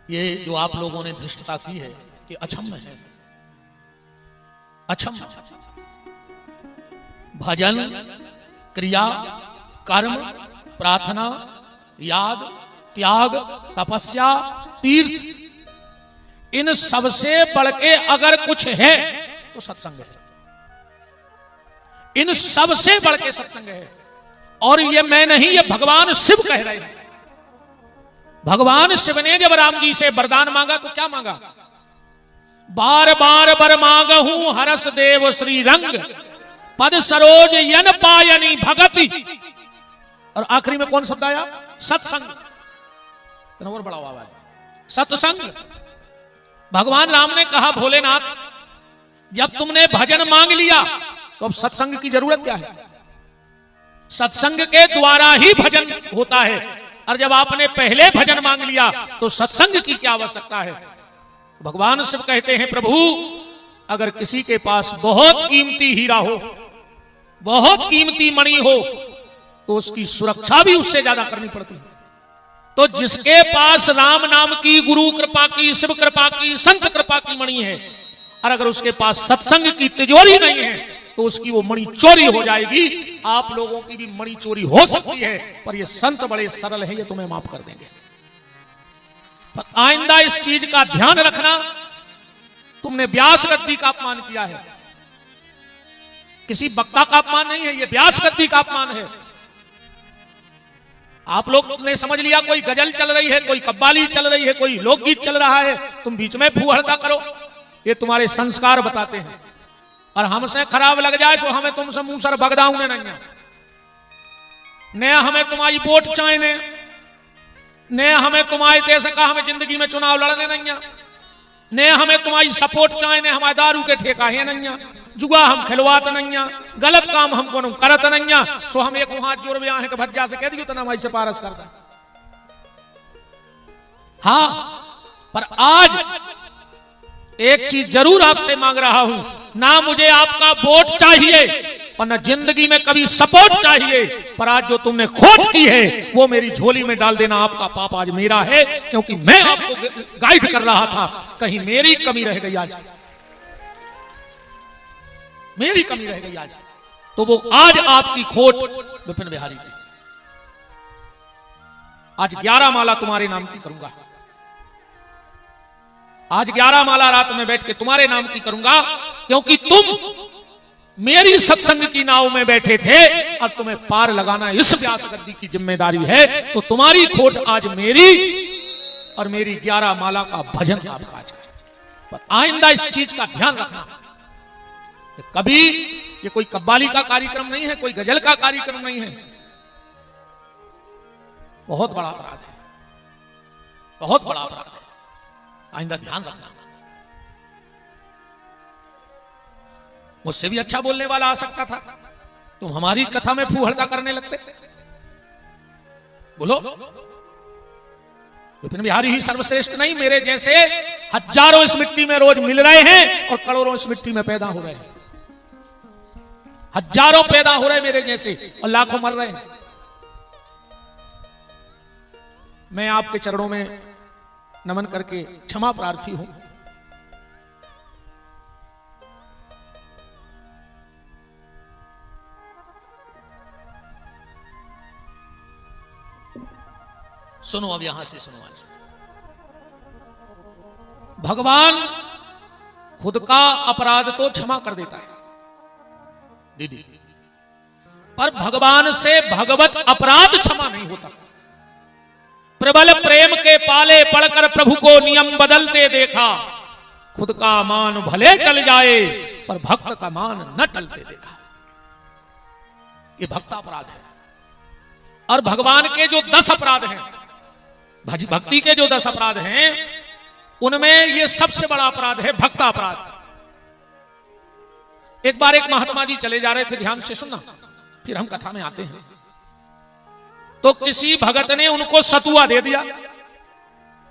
ये जो आप लोगों ने धृष्टता की है ये अक्षम्य है, अक्षम्य। भजन, क्रिया, कर्म, प्रार्थना, याद, त्याग, तपस्या, तीर्थ, इन सबसे बढ़ के अगर कुछ है तो सत्संग है। इन सबसे बढ़ के सत्संग है। और ये मैं नहीं, ये भगवान शिव कह रहे हैं। भगवान शिव ने जब राम जी से वरदान मांगा तो क्या मांगा? बार बार बर मांगहूं हरस देव श्री रंग, पद सरोज यन पायनी भगति। और आखिरी में कौन शब्द आया? सत्संग। और बड़ा आवाज, सत्संग। भगवान राम ने कहा, भोलेनाथ जब तुमने भजन मांग लिया तो अब सत्संग की जरूरत क्या है? सत्संग के द्वारा ही भजन होता है। और जब आपने पहले भजन मांग लिया तो सत्संग की क्या आवश्यकता है? भगवान शिव कहते हैं, प्रभु अगर किसी के पास बहुत कीमती हीरा हो, बहुत कीमती मणि हो, तो उसकी सुरक्षा भी उससे ज्यादा करनी पड़ती है। तो जिसके पास राम नाम की, गुरु कृपा की, शिव कृपा की, संत कृपा की मणि है, और अगर उसके पास सत्संग की तिजोरी नहीं है तो उसकी वो मणि चोरी हो जाएगी। आप लोगों की भी मणि चोरी हो सकती है, पर ये संत बड़े सरल हैं, ये तुम्हें माफ कर देंगे। पर आइंदा इस चीज का ध्यान रखना। तुमने व्यास गद्दी का अपमान किया है, किसी वक्ता का अपमान नहीं है, ये व्यास गद्दी का अपमान है। आप लोग ने समझ लिया कोई गजल चल रही है, कोई कव्वाली चल रही है, कोई लोकगीत चल रहा है, तुम बीच में फूहड़ता करो। ये तुम्हारे संस्कार बताते हैं। और हमसे खराब लग जाए तो हमें तुमसे मुंह सर भगदाऊ ने नहीं, ने हमें तुम्हारी वोट चाहने, ने हमें तुम्हारे देश का हमें जिंदगी में चुनाव लड़ने नहीं, ने हमें तुम्हारी सपोर्ट चाहने, हमारे दारू के ठेका है नहीं, जुआ हम खिलवात नहीं, गलत काम हमको करत नहीं। सो हम एक हाथ जोड़ ब्याह है कि भज्जा से कह दियो तो हमारी सिफारिश कर दे। हाँ, पर आज एक चीज जरूर आपसे मांग रहा हूं, ना मुझे आपका वोट चाहिए और ना जिंदगी में कभी सपोर्ट चाहिए, पर आज जो तुमने खोट की है वो मेरी झोली में डाल देना। आपका पाप आज मेरा है, क्योंकि मैं आपको गाइड कर रहा था। कहीं मेरी कमी रह गई, आज मेरी कमी रह गई आज, तो वो आज आपकी खोट विपिन बिहारी की। आज 11 माला तुम्हारे नाम की करूंगा, आज 11 माला रात में बैठ के तुम्हारे नाम की करूंगा, क्योंकि तुम मेरी सत्संग की नाव में बैठे थे और तुम्हें पार लगाना इस व्यास गद्दी की जिम्मेदारी है। तो तुम्हारी खोट आज मेरी और मेरी 11 माला का भजन आपका आज है। पर आइंदा इस चीज का ध्यान रखना, कभी ये कोई कव्वाली का कार्यक्रम नहीं है, कोई गजल का कार्यक्रम नहीं है। बहुत बड़ा अपराध है, बहुत बड़ा अपराध है। आइंदा ध्यान रखना। मुझसे भी अच्छा बोलने वाला आ सकता था, तुम हमारी कथा में फूहड़ता करने लगते। बोलो, विपिन बिहारी ही सर्वश्रेष्ठ नहीं, मेरे जैसे हजारों इस मिट्टी में रोज मिल रहे हैं और करोड़ों इस मिट्टी में पैदा हो रहे हैं। हजारों पैदा हो रहे मेरे जैसे और लाखों मर रहे हैं। मैं आपके चरणों में नमन करके क्षमा प्रार्थी हूं। सुनो, अब यहां से सुनो। आज भगवान खुद का अपराध तो क्षमा कर देता है दीदी, पर भगवान से भगवत अपराध क्षमा नहीं होता। प्रबल प्रेम के पाले पड़कर प्रभु को नियम बदलते देखा, खुद का मान भले टल जाए पर भक्त का मान न टलते देखा। ये भक्त अपराध है। और भगवान के जो 10 अपराध हैं, भक्ति के जो 10 अपराध हैं, उनमें ये सबसे बड़ा अपराध है भक्त अपराध। एक बार एक महात्मा जी चले जा रहे थे, ध्यान से सुनना, फिर हम कथा में आते हैं। तो किसी भगत ने उनको सतुआ दे दिया।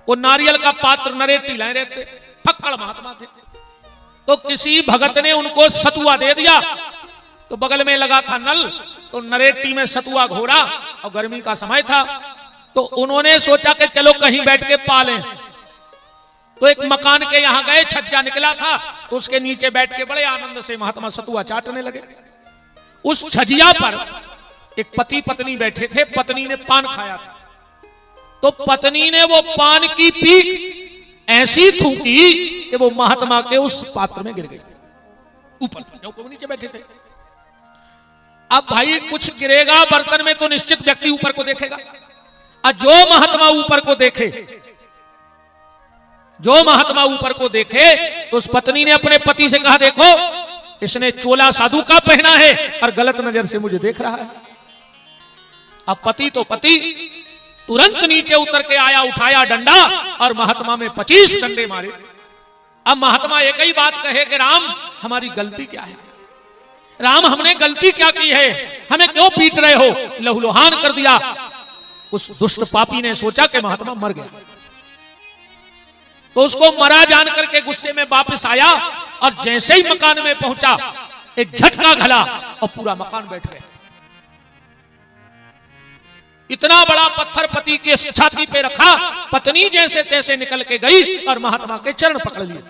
वो नारियल का पात्र नरेटी लाए रहते, फक्कड़ महात्मा थे। तो किसी भगत ने उनको सतुआ दे दिया, तो बगल में लगा था नल, तो नरेटी में सतुआ घोरा और गर्मी का समय था, तो उन्होंने सोचा कि चलो कहीं बैठ के पा लें। तो एक मकान के यहां गए, छज्जा निकला था, तो उसके नीचे बैठ के बड़े आनंद से महात्मा सतुआ चाटने लगे। उस छजिया पर एक पति पत्नी बैठे थे, पत्नी ने पान खाया था, तो पत्नी ने वो पान की पीक ऐसी थूकी कि वो महात्मा के उस पात्र में गिर गई, ऊपर जो नीचे बैठे थे। अब भाई कुछ गिरेगा बर्तन में तो निश्चित व्यक्ति ऊपर को देखेगा, और जो महात्मा ऊपर को देखे, जो महात्मा ऊपर को देखे, तो उस पत्नी ने अपने पति से कहा, देखो इसने चोला साधु का पहना है और गलत नजर से मुझे देख रहा है। अब पति तो पति तुरंत नीचे उतर के आया, उठाया डंडा और महात्मा में 25 डंडे मारे। अब महात्मा एक ही बात कहे कि राम हमारी गलती क्या है, राम हमने गलती क्या की है, हमें क्यों पीट रहे हो, लहूलुहान कर दिया। उस दुष्ट पापी ने सोचा कि महात्मा मर गया, तो उसको मरा जान करके गुस्से में वापस आया और जैसे ही मकान में पहुंचा एक झटका घला और पूरा मकान बैठ गया। इतना बड़ा पत्थर पति के छाती पे रखा, पत्नी जैसे तैसे निकल के गई और महात्मा के चरण पकड़ लिए।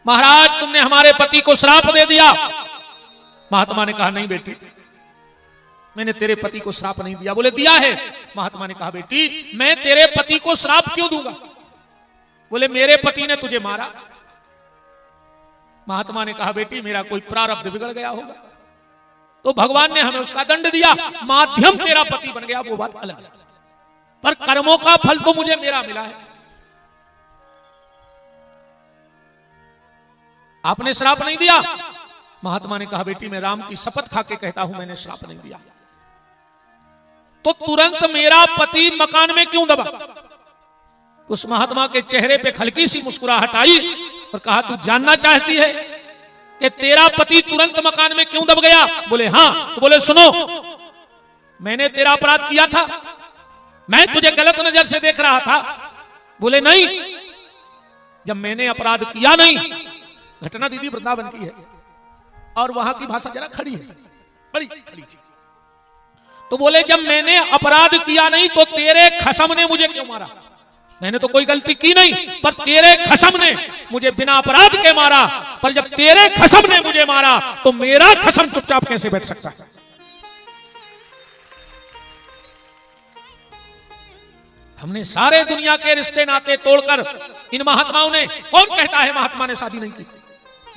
महाराज तुमने हमारे पति को श्राप दे दिया। महात्मा ने कहा, नहीं बेटी मैंने तेरे पति को श्राप नहीं दिया। बोले दिया है। महात्मा ने कहा, बेटी मैं तेरे पति को श्राप क्यों दूंगा। बोले मेरे पति ने तुझे मारा। महात्मा ने कहा, बेटी मेरा कोई प्रारब्ध बिगड़ गया होगा, तो भगवान ने हमें उसका दंड दिया, माध्यम तेरा पति बन गया, वो बात अलग है, पर कर्मों का फल तो मुझे मेरा मिला है। आपने श्राप नहीं दिया। महात्मा ने कहा, बेटी मैं राम की शपथ खा के कहता हूं मैंने श्राप नहीं दिया। तो तुरंत मेरा पति मकान में क्यों दबा। उस महात्मा के चेहरे पे हल्की सी मुस्कुराहट आई और कहा, तू जानना चाहती है कि तेरा पति तुरंत मकान में क्यों दब गया। बोले हाँ। तो बोले सुनो, मैंने तेरा अपराध किया था, मैं तुझे गलत नजर से देख रहा था। बोले नहीं, जब मैंने अपराध किया नहीं, घटना दीदी वृंदावन की है और वहां की भाषा जरा खड़ी है, बड़ी खड़ी चीज। तो बोले जब मैंने अपराध किया नहीं तो तेरे खसम ने मुझे क्यों मारा। मैंने तो कोई गलती की नहीं, पर तेरे खसम ने मुझे बिना अपराध के मारा। पर जब तेरे खसम ने मुझे मारा तो मेरा खसम चुपचाप कैसे बैठ सकता है। हमने सारे दुनिया के रिश्ते नाते तोड़कर इन महात्माओं ने, कौन कहता है महात्मा ने शादी नहीं की।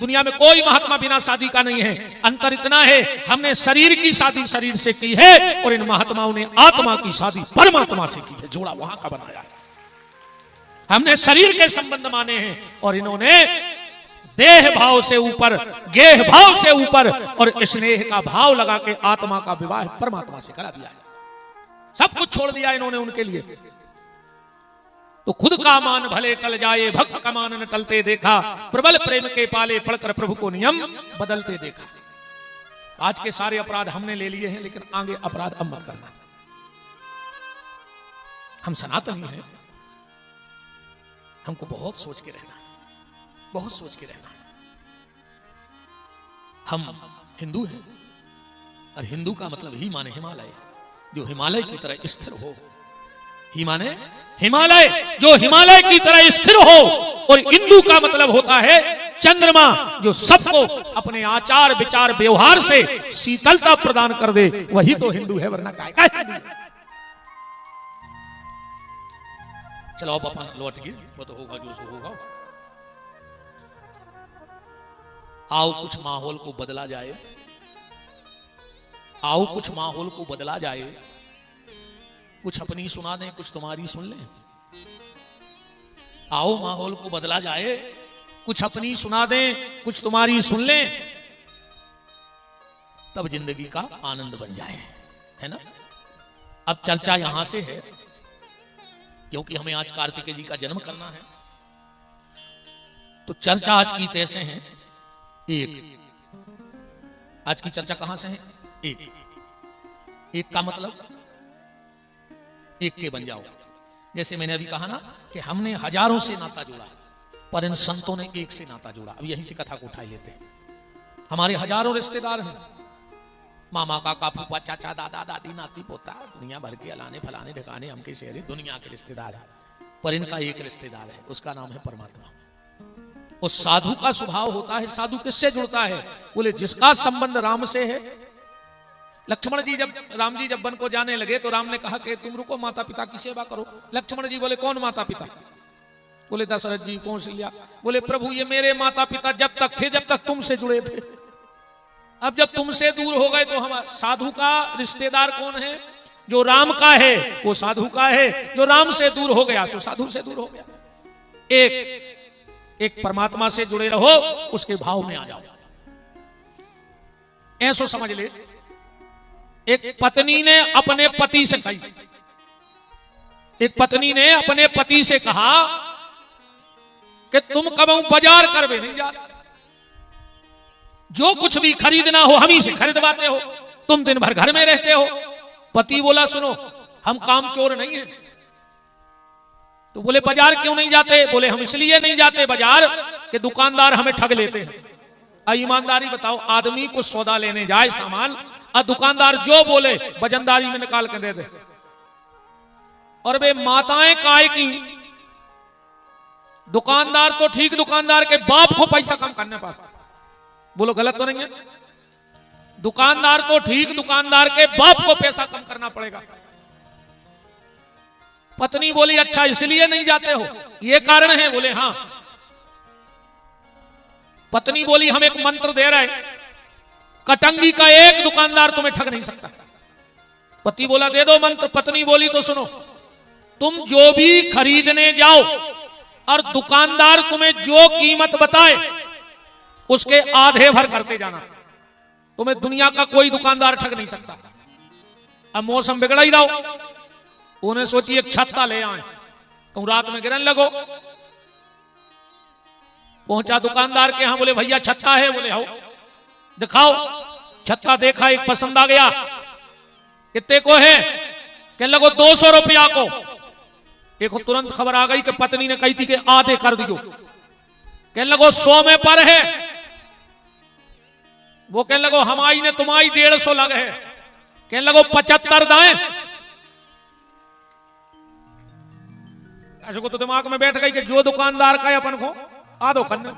दुनिया में कोई महात्मा बिना शादी का नहीं है। अंतर इतना है, हमने शरीर की शादी शरीर से की है और इन महात्माओं ने आत्मा की शादी परमात्मा से की है, जोड़ा वहां का बनाया है। हमने शरीर के संबंध माने हैं और इन्होंने देह भाव से ऊपर, गेह भाव से ऊपर और स्नेह का भाव लगा के आत्मा का विवाह परमात्मा से करा दिया है। सब कुछ छोड़ दिया इन्होंने उनके लिए। तो खुद का मान भले टल जाए, भक्त का मान न टलते देखा, प्रबल प्रेम के पाले पढ़कर प्रभु को नियम बदलते देखा। आज के सारे अपराध हमने ले लिए हैं, लेकिन आगे अपराध अब मत करना। हम सनातनी हैं, हमको बहुत सोच के रहना है, बहुत सोच के रहना है। हम हिंदू हैं और हिंदू का मतलब ही माने हिमालय, जो हिमालय की तरह स्थिर हो। ही माने हिमालय जो हिमालय की तरह स्थिर हो। और हिंदू का मतलब होता है चंद्रमा, जो सबको अपने आचार विचार व्यवहार से शीतलता प्रदान कर दे, वही तो हिंदू है, वरना काय काय हिंदू है। चलो अब अपन लौट गए, वो तो होगा जो सो होगा। आओ कुछ माहौल को बदला जाए, आओ कुछ माहौल को बदला जाए। कुछ अपनी सुना दें, कुछ तुम्हारी सुन लें। आओ माहौल को बदला जाए, कुछ अपनी सुना दें, कुछ तुम्हारी सुन लें, तब जिंदगी का आनंद बन जाए, है ना। अब चर्चा यहां से है क्योंकि हमें आज कार्तिकेय जी का जन्म करना है। तो चर्चा आज की तैसे है एक। आज की चर्चा कहां से है? एक। एक का मतलब एक के बन जाओ। जैसे मैंने अभी कहा ना कि हमने हजारों से नाता जोड़ा, पर इन संतों ने एक से नाता जोड़ा। अब यहीं से कथा को उठा लेते हैं। हमारे हजारों रिश्तेदार हैं, मामा काका फूफा चाचा दादा दादी नाती पोता, दुनिया भर के अलाने फलाने ढकाने हमके शहरी दुनिया के रिश्तेदार हैं, पर इनका एक रिश्तेदार है, उसका नाम है परमात्मा। और साधु का स्वभाव होता है, साधु किससे जुड़ता है? बोले जिसका संबंध राम से है। लक्ष्मण जी राम जी जब वन को जाने लगे तो राम ने कहा कि तुम रुको, माता पिता की सेवा करो। लक्ष्मण जी बोले कौन माता पिता? बोले दशरथ जी, कौशल्या। बोले प्रभु ये मेरे माता पिता जब तक थे जब तक तुमसे जुड़े थे, अब जब तुमसे दूर हो गए तो हम साधु का रिश्तेदार कौन है? जो राम का है वो साधु का है, जो राम से दूर हो गया सो साधु से दूर हो गया। एक परमात्मा से जुड़े रहो, उसके भाव में आ जाओ। ऐसो समझ ले, एक पत्नी ने अपने पति से कही, एक पत्नी ने अपने पति से कहा कि तुम कबहू बाजार करवे नहीं जा, जो कुछ भी खरीदना हो हम ही से खरीदवाते हो, तुम दिन भर घर में रहते हो। पति बोला सुनो हम कामचोर नहीं हैं। तो बोले बाजार क्यों नहीं जाते? बोले हम इसलिए नहीं जाते बाजार कि दुकानदार हमें ठग लेते हैं। ईमानदारी बताओ, आदमी को सौदा लेने जाए सामान और दुकानदार जो बोले वजनदारी में निकाल के दे दे, और वे माताएं काय की, दुकानदार तो ठीक, दुकानदार के बाप को पैसा कम करने पर, बोलो गलत तो नहीं है? दुकानदार तो ठीक, दुकानदार के बाप को पैसा कम करना पड़ेगा। पत्नी बोली अच्छा इसलिए नहीं जाते हो, ये कारण है? बोले हां। पत्नी बोली हम एक मंत्र दे रहे हैं, कटंगी का एक दुकानदार तुम्हें ठग नहीं सकता। पति बोला दे दो मंत्र। पत्नी बोली तो सुनो, तुम जो भी खरीदने जाओ और दुकानदार तुम्हें जो कीमत बताए उसके आधे भर करते जाना, तुम्हें दुनिया का कोई दुकानदार ठग नहीं सकता। अब मौसम बिगड़ा ही रहो, उन्हें सोची एक छत्ता ले आए, कहूं रात में गिरने लगो। पहुंचा दुकानदार के यहां, बोले भैया छत्ता है? बोले हो दिखाओ। छत्ता देखा, एक पसंद आ गया। कितने को है? कहने लगो 200 रुपया को। देखो तुरंत खबर आ गई कि पत्नी ने कही थी कि आधे कर दियो। कहने लगो 100 में पर है। वो कहने लगो हमारी ने तुम्हारी 150 लग है। कहने लगो 75 दाएं। ऐसे को तो दिमाग में बैठ गई कि जो दुकानदार का है अपन को आधो खन्ने।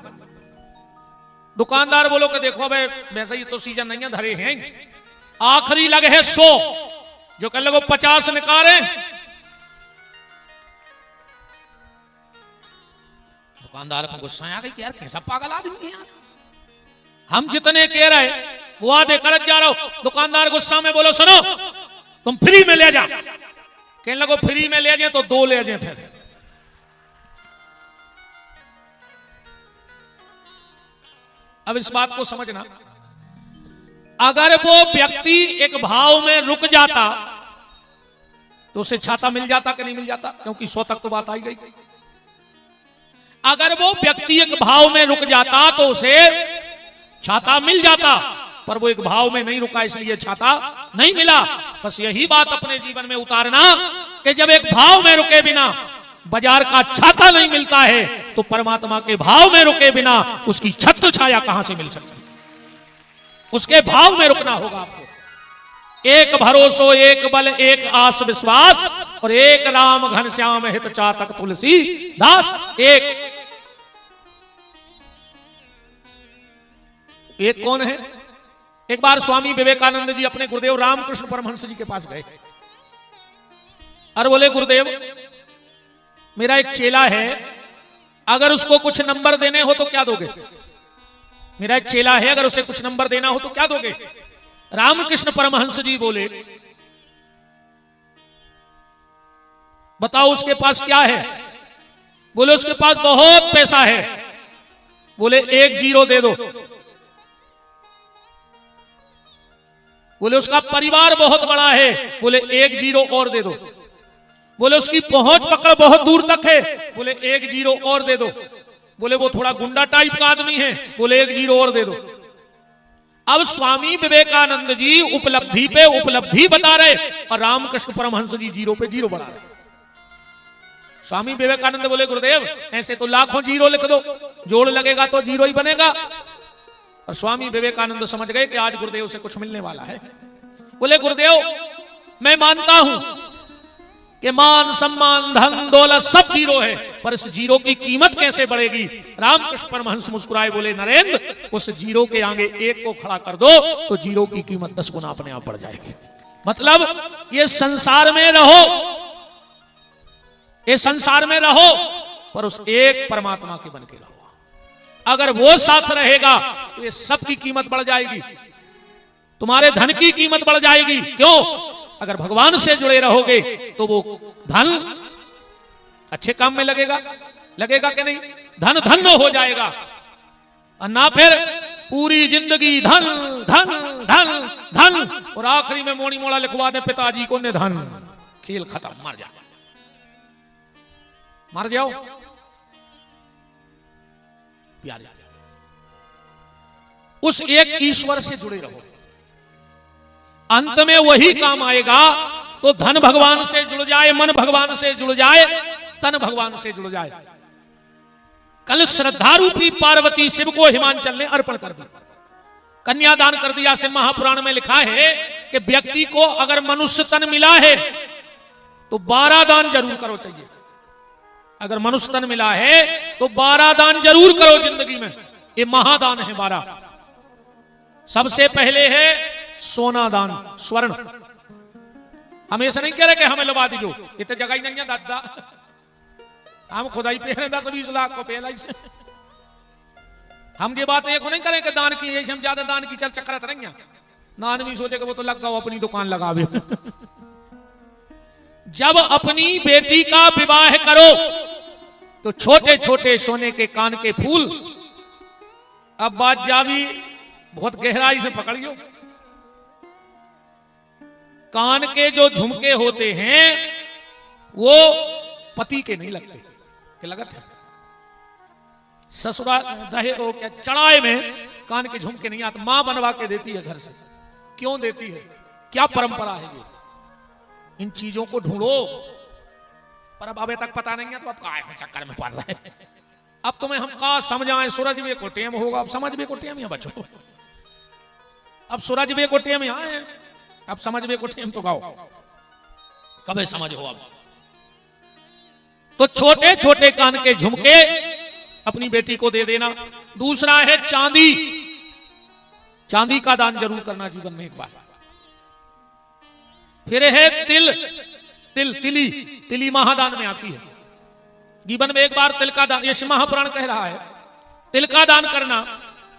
दुकानदार बोलो कि देखो भाई वैसे ही तो सीजन नहीं है, धरे हैं, आखिरी लग है 100। जो कहने लगो 50 निकाले। दुकानदार को गुस्सा आ गई कि यार कैसा पागल आदमी है, हम जितने कह रहे वो आधे करत जा रहा हो। दुकानदार गुस्सा में बोलो सुनो तुम फ्री में ले जा। कहने लगो फ्री में ले जाए तो 2 ले जाए। फिर अब इस बात को समझना, अगर वो व्यक्ति एक भाव में रुक जाता तो उसे छाता मिल जाता कि नहीं मिल जाता? क्योंकि 100 तक तो बात आई गई थी। अगर वो व्यक्ति एक भाव में रुक जाता तो उसे छाता मिल जाता, पर वो एक भाव में नहीं रुका इसलिए छाता नहीं मिला। बस यही बात अपने जीवन में उतारना कि जब एक भाव में रुके बिना बाजार का छाता नहीं मिलता है तो परमात्मा के भाव में रुके बिना उसकी छत्र छाया कहां से मिल सकती है? उसके भाव में रुकना होगा आपको। एक भरोसो एक बल एक आस विश्वास, और एक राम घनश्याम हित चातक तुलसी दास। एक कौन है? एक बार स्वामी विवेकानंद जी अपने गुरुदेव रामकृष्ण परमहंस जी के पास गए और बोले गुरुदेव मेरा एक चेला है, अगर उसको कुछ नंबर देने हो तो क्या दोगे? मेरा एक चेला है, अगर उसे कुछ नंबर देना हो तो क्या दोगे? रामकृष्ण परमहंस जी बोले बताओ उसके पास क्या है? बोले उसके पास बहुत पैसा है। बोले 1 0 दे दो। बोले उसका परिवार बहुत बड़ा है। बोले 1 0 और दे दो। बोले उसकी पहुंच पकड़ बहुत दूर तक है। बोले 1 0 और दे दो। बोले वो थोड़ा गुंडा टाइप का आदमी है। बोले 1 0 और दे दो। अब स्वामी विवेकानंद जी उपलब्धि पे उपलब्धि बता रहे और रामकृष्ण परमहंस जी 0 पे 0 बढ़ा रहे। स्वामी विवेकानंद बोले गुरुदेव ऐसे तो लाखों 0 लिख दो, जोड़ लगेगा तो 0 ही बनेगा। और स्वामी विवेकानंद समझ गए कि आज गुरुदेव से कुछ मिलने वाला है। बोले गुरुदेव मैं मानता हूं कि मान सम्मान धन दौलत सब जीरो है, पर इस जीरो की कीमत कैसे बढ़ेगी। रामकृष्ण परमहंस मुस्कुराए बोले, नरेंद्र उस जीरो के आगे एक को खड़ा कर दो तो जीरो की कीमत 10 गुना अपने आप बढ़ जाएगी। मतलब ये संसार में रहो, ये संसार में रहो, पर उस एक परमात्मा के बन के रहो। अगर वो साथ रहेगा तो ये सब की कीमत बढ़ जाएगी, तुम्हारे धन की कीमत बढ़ जाएगी। क्यों? अगर भगवान से जुड़े रहोगे तो वो धन अच्छे काम में लगेगा, लगेगा कि नहीं? धन धन हो जाएगा, और ना फिर पूरी जिंदगी धन धन धन धन, और आखिरी में मोड़ी मोड़ा लिखवा दे पिताजी को निधन, खेल खत्म, मर जाओ, मर जाओ प्यारे। उस एक ईश्वर से जुड़े रहो, अंत में वही काम आएगा। तो धन भगवान से जुड़ जाए, मन भगवान से जुड़ जाए, तन भगवान से जुड़ जाए। कल श्रद्धा रूपी पार्वती शिव को हिमांचल ने अर्पण कर दी, कन्यादान कर दिया। शिव महापुराण में लिखा है कि व्यक्ति को अगर मनुष्य तन मिला है तो 12 दान जरूर करो चाहिए। अगर मनुष्य तन मिला है तो 12 दान जरूर करो जिंदगी में, ये महादान है 12। सबसे पहले है सोना दान, स्वर्ण। हम ऐसा नहीं कह रहे कि हमें लगा दीजो, इतने जगह ही नहीं है दादा, हम खुदाई पे 10-20 लाख को पहला से। हम ये बात एक नहीं करें कि दान की, हम ज्यादा दान की चल चक्कर रहेंगे ना, आदमी सोचे कि वो तो लग गया अपनी दुकान लगावे। जब अपनी बेटी का विवाह करो तो छोटे छोटे सोने के कान के फूल, अब बात जावी बहुत गहराई से पकड़ियो, कान के जो झुमके होते हैं वो पति के नहीं लगते, कि लगत है ससुराल दहे चढ़ाए में कान के झुमके नहीं आते, मां बनवा के देती है घर से। क्यों देती है? क्या परंपरा है ये? इन चीजों को ढूंढो, पर अब अभी तक पता नहीं है तो अब काय चक्कर में पड़ रहे हैं। अब तुम्हें हम कहा समझाएं, सूरज वे को टेम होगा, अब समझ वे को टेम है बच्चों, अब सूरज वे को टेम यहां है, अब समझ वे को टेम तो गाओ, कभी समझ हो। अब तो छोटे छोटे कान के झुमके अपनी बेटी को दे देना। दूसरा है चांदी, चांदी का दान जरूर करना जीवन में एक बार। फिर है तिल, तिली, तिली महादान में आती है, जीवन में एक बार तिल का दान, ये महापुराण कह रहा है तिल का दान करना।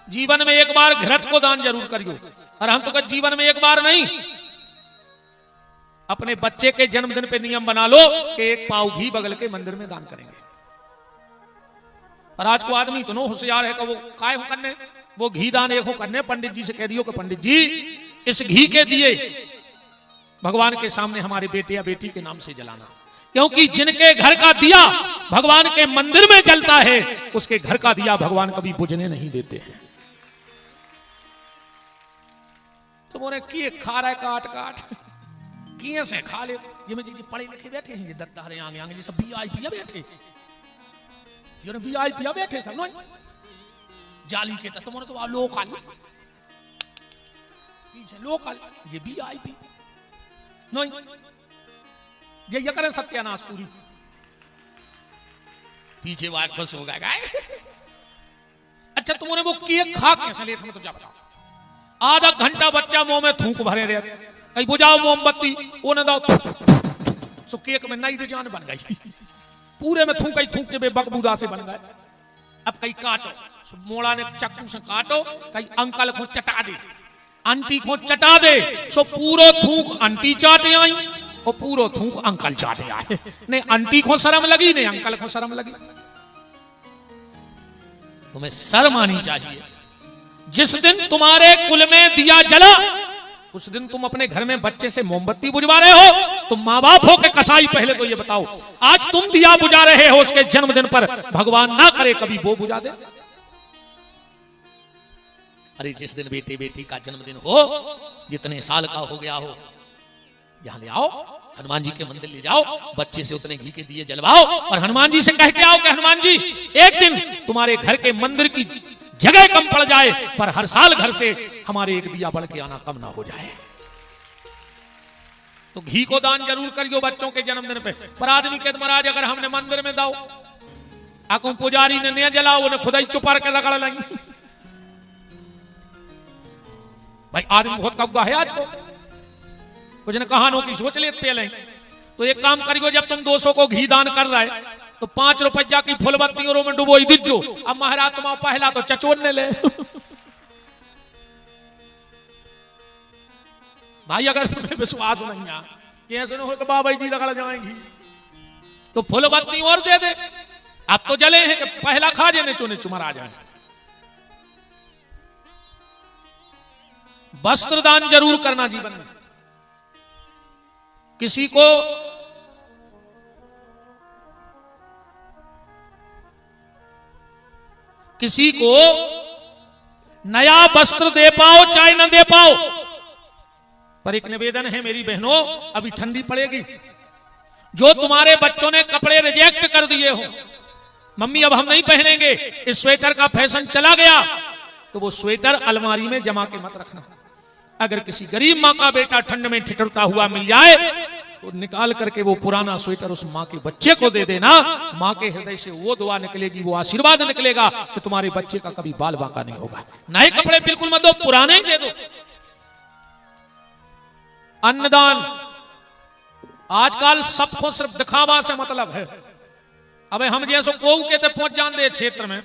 जीवन में एक बार घृत को दान जरूर करियो, और हम तो जीवन में एक बार नहीं, अपने बच्चे के जन्मदिन पे नियम बना लो कि एक पाव घी बगल के मंदिर में दान करेंगे। और आज को आदमी इतना होशियार है कि वो काय हो करने, वो घी दान एक हो करने, पंडित जी से कह दियो कि पंडित जी इस घी के दिए भगवान के सामने हमारे बेटे या बेटी के नाम से जलाना, क्योंकि जिनके घर का दिया भगवान के मंदिर में जलता है, उसके घर का दिया भगवान कभी बुझने नहीं देते हैं। तुम्हारे किए खा रहा है काट काट, किए से खा ले, जिमें जी पढ़े लिखे बैठे हैं, ये दत्तारे आगे आगे जी सब VIP बैठे, जो VIP बैठे सब नहीं जाली के, तुम्हारे तो लोकल पीछे लोकल, ये VIP नहीं, ये करे सत्यानाश पूरी, पीछे वार खुश हो गए। अच्छा तुम्हारे वो केक खा कैसे लेते, मैं तो जा बताओ, आधा घंटा बच्चा मुंह में थूक भरे रहते, कहीं बुझाओ मोमबत्ती, वो न दो, सो केक में नई डिजाइन बन गई, पूरे में थूक के बेबकबूदा से बन गए। अब कहीं काटो, मोड़ा ने चक्कू से काटो, कहीं अंकल को चटा दे, आंटी को चटा दे, सो पूरा थूक आंटी चाटे आई और पूरा थूक अंकल चाटे आए। नहीं आंटी को शर्म लगी, नहीं अंकल को शर्म लगी। तुम्हें शर्म आनी चाहिए। जिस दिन तुम्हारे कुल में दिया जला, उस दिन तुम अपने घर में बच्चे से मोमबत्ती बुझवा रहे हो, तुम माँ बाप हो के कसाई, पहले तो ये बताओ। आज तुम दिया बुझा रहे हो उसके जन्मदिन पर, भगवान ना करे कभी वो बुझा दे। अरे जिस दिन बेटे बेटी का जन्मदिन हो, जितने साल का हो गया हो, यहां ले आओ, हनुमान जी के मंदिर ले जाओ, बच्चे से उतने घी के दिए जलवाओ, और हनुमान जी से कह के आओ कि हनुमान जी एक दिन तुम्हारे घर के मंदिर की जगह कम पड़ जाए, पर हर साल घर से हमारे एक दिया बढ़ के आना कम ना हो जाए। तो घी को दान जरूर करियो बच्चों के जन्मदिन पे। पर आदमी के महाराज अगर हमने मंदिर में दाओ आको पुजारी ने नहीं जलाओ, उन्हें खुदा ही चुपा के रगड़ लेंगे। भाई आदमी बहुत कौआ है आज को, कुछ ने कहानों की सोच लेते पहले। तो एक काम करियो, जब तुम 200 को घी दान कर रहा है तो 5 रुपया की फुलबत्ती और में डुबोई दीजो। अब महाराज तुम पहला तो चचोड़ने ले भाई अगर तुम्हें विश्वास नहीं है कि ऐसे न हो तो बाबा जी रगड़ जाएंगी तो फुलबत्ती और दे दे। अब तो जले हैं कि पहला खा जाने चुने चुमर आ जाए। वस्त्र दान जरूर करना जीवन में। किसी को नया वस्त्र दे पाओ चाहे न दे पाओ, पर एक निवेदन है मेरी बहनों, अभी ठंडी पड़ेगी, जो तुम्हारे बच्चों ने कपड़े रिजेक्ट कर दिए हो, मम्मी अब हम नहीं पहनेंगे, इस स्वेटर का फैशन चला गया, तो वो स्वेटर अलमारी में जमा के मत रखना। अगर किसी गरीब माँ का बेटा ठंड में ठिठुरता हुआ मिल जाए तो निकाल करके वो पुराना स्वेटर उस माँ के बच्चे को दे देना। माँ के हृदय से वो दुआ निकलेगी, वो आशीर्वाद निकलेगा कि तुम्हारे बच्चे का कभी बाल बांका नहीं होगा। नए कपड़े बिल्कुल मत दो, पुराने ही दे दो। अन्नदान, आजकल सबको सिर्फ दिखावा से मतलब है। अबे हम जैसे को कहते पहुंच जान दे क्षेत्र में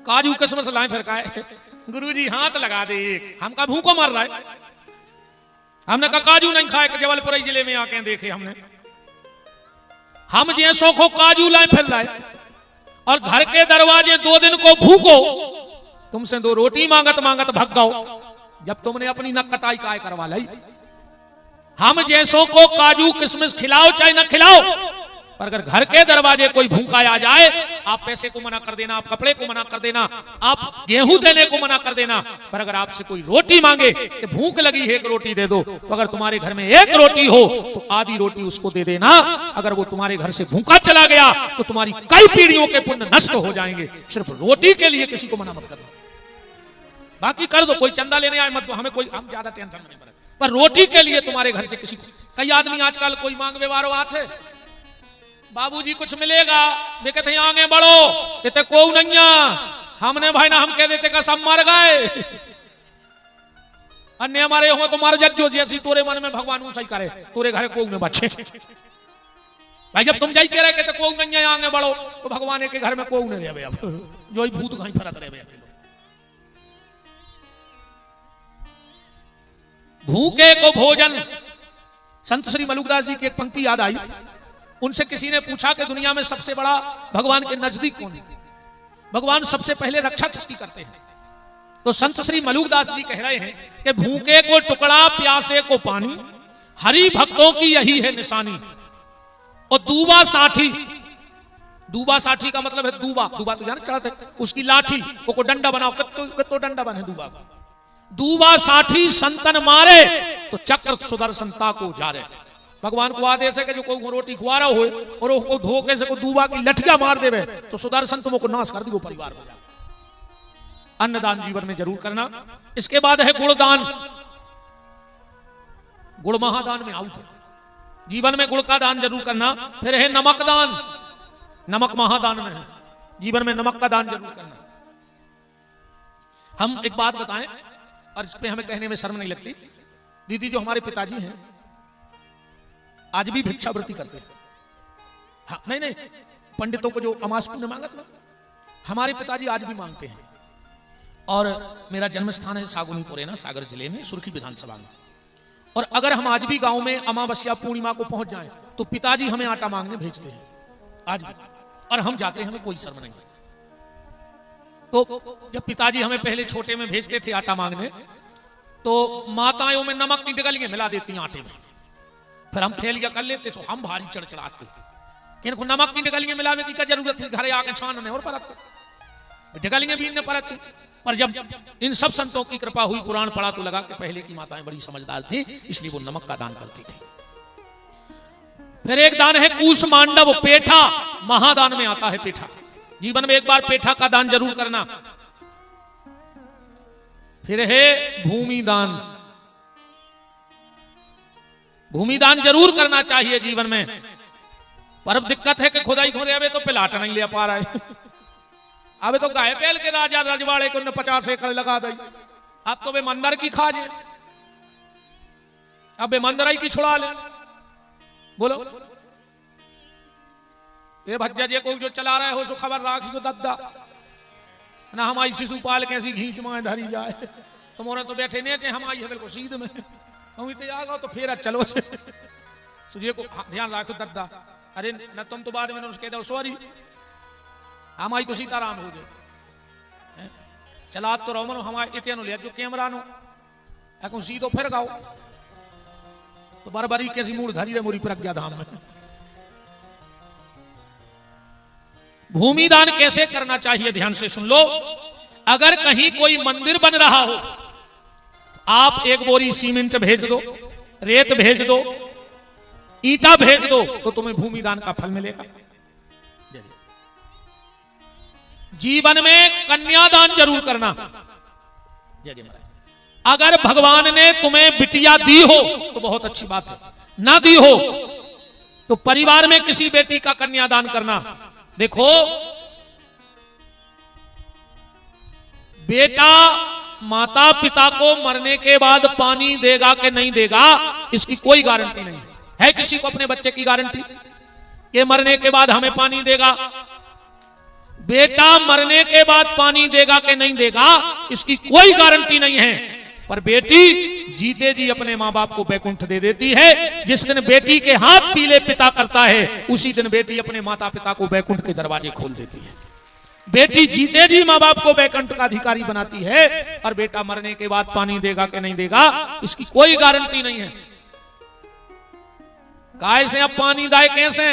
काजू किस्मस लाए फिर का गुरुजी हाथ लगा दे, हमका भूखो मर रहा है। हमने कहा काजू नहीं खाए कि जबलपुर जिले में आके देखे हमने, हम जैसों को काजू लाए फिर लाए और घर के दरवाजे 2 दिन को भूखो, तुमसे 2 रोटी मांगत मांगत भग गओ जब तुमने अपनी नक कटाई काय करवा लाई। हम जैसों को काजू किशमिश खिलाओ चाहे ना खिलाओ, पर अगर घर के दरवाजे कोई भूखा आ जाए, आप पैसे को मना कर देना, आप कपड़े को मना कर देना, आप गेहूं देने को मना कर देना, पर अगर आपसे कोई रोटी मांगे कि भूख लगी है 1 रोटी दे दो, तो अगर तुम्हारे घर में 1 रोटी हो तो आधी रोटी उसको दे देना। अगर वो तुम्हारे घर से भूखा चला गया तो तुम्हारी कई पीढ़ियों के पुण्य नष्ट हो जाएंगे। सिर्फ रोटी के लिए किसी को मना मत करना, बाकी कर दो, कोई चंदा लेने आए मत दो, हमें कोई, हम ज्यादा टेंशन नहीं पड़े, पर रोटी के लिए तुम्हारे घर से किसी को। कई आदमी आजकल कोई मांग व्यवहार आते, बाबूजी कुछ मिलेगा, वे कहते हैं आगे बढ़ो, कहते को नहीं, हमने भाई ना हम कह देते का सब मर गए, अन्य हमारे हो तो मर जो जैसी तोरे मन में भगवान सही करे, तोरे घर को न बच्चे। भाई जब तुम जाई कह रहे कहते को नहीं आगे बढ़ो, तो भगवान के घर में को नहीं रहे, अब जो ही भूत कहीं फरत रहे। भूखे को भोजन, संत श्री मलुकदास जी की एक पंक्ति याद आई। उनसे किसी ने पूछा कि दुनिया में सबसे बड़ा भगवान के नजदीक कौन है, भगवान सबसे पहले रक्षा किसकी करते हैं? तो संत श्री मलुकदास जी कह रहे हैं कि भूखे को टुकड़ा प्यासे को पानी, हरि भक्तों की यही है निशानी। और दूबा साठी, दूबा साठी का मतलब है दूबा, दूबा तो जाने चढ़ाते, उसकी लाठी को डंडा बनाओ, कितो डंडा बने दूबा को। दूबा साठी संतन मारे तो चक्र सुदर्शनता को जारे। भगवान को आदेश है कि जो कोई रोटी खुआ रहा हो और वो धोखे से को दूबा की लठिया मार देवे तो सुदर्शन तुमको नाश कर दी, वो परिवार हो जाए। अन्नदान जीवन में जरूर करना। इसके बाद है गुणदान, गुड़ महादान में आउट है, जीवन में गुड़ का दान जरूर करना। फिर है नमक दान, नमक महादान में है, जीवन में नमक का दान जरूर करना। हम एक बात बताएं और इस पे हमें कहने में शर्म नहीं लगती, दीदी जो हमारे पिताजी हैं आज भी भिक्षावृत्ति करते हैं। हाँ, नहीं पंडितों को जो अमास पुण्य मांगत ना, हमारे पिताजी आज भी मांगते हैं। और मेरा जन्म स्थान है सागुनी पुरेना, सागर जिले में, सुर्खी विधानसभा में। और अगर हम आज भी गांव में अमावस्या पूर्णिमा को पहुंच जाएं तो पिताजी हमें आटा मांगने भेजते हैं आज भी, और हम जाते हैं, हमें कोई शर्म नहीं। तो जब पिताजी हमें पहले छोटे में भेजते थे आटा मांगने, तो माताओं में नमक की डगलियां मिला देती आटे में, फिर हम थैलियां कर लेते, सो हम भारी चढ़ चढ़ाते। इनको नमक की डगलियां मिलावे की क्या जरूरत थी, घरे आके छानने और परतते, डगलियां भी इनने परतते। पर जब इन सब संतों की कृपा हुई, पुराण पढ़ा तो लगा कि पहले की माताएं बड़ी समझदार थी, इसलिए वो नमक का दान करती थी। फिर एक दान है कूस मांडव, पेठा महादान में आता है। पेठा जीवन में एक बार पेठा का दान जरूर करना। फिर है भूमि दान, भूमिदान जरूर करना चाहिए जीवन में, पर अब दिक्कत है कि खुदाई खोदे अबे तो पिलाट नहीं ले पा रहा है। अबे तो गाय बैल के राजा रजवाड़े को 50 एकड़ लगा दी, अब तो वे मंदिर की खाजे, अब वे मंदिर की छुड़ा ले। बोलो ये भज्जा जे को जो चला रहे हो सो खबर राखी को दद्दा ना, हमारी शिशुपाल कैसी घींच माए धरी जाए, तुम्हारे तो बैठे नहीं चे, हमारी है बिल्कुल सीध में, हम इतने आ गए तो फिर चलो सुझे को ध्यान रखो दद्दा। अरे न तुम तो बाद में उसके दो सॉरी, हमारी तो सीताराम हो जाए, चला तो रहो मनो हमारे इतने लिया जो कैमरा नो ऐको सीधो फिर गाओ तो बरबरी कैसी मूड धरी रहे मोरी प्रज्ञा धाम में। भूमिदान कैसे करना चाहिए ध्यान से सुन लो। अगर कहीं कोई मंदिर बन रहा हो, आप एक बोरी सीमेंट भेज दो, रेत भेज दो, ईटा भेज दो, तो तुम्हें भूमिदान का फल मिलेगा। जीवन में कन्यादान जरूर करना। अगर भगवान ने तुम्हें बिटिया दी हो तो बहुत अच्छी बात है, ना दी हो तो परिवार में किसी बेटी का कन्यादान करना। देखो बेटा माता पिता को मरने के बाद पानी देगा कि नहीं देगा इसकी कोई गारंटी नहीं है। किसी को अपने बच्चे की गारंटी कि मरने के बाद हमें पानी देगा? बेटा मरने के बाद पानी देगा कि नहीं देगा इसकी कोई गारंटी नहीं है। पर बेटी जीते जी अपने मां बाप को बैकुंठ दे देती है। जिस दिन बेटी के हाथ पीले पिता करता है उसी दिन बेटी अपने माता पिता को बैकुंठ के दरवाजे खोल देती है। बेटी जीते जी मां बाप को बैकुंठ का अधिकारी बनाती है, और बेटा मरने के बाद पानी देगा कि नहीं देगा इसकी कोई गारंटी नहीं है। कैसे अब पानी दाए कैसे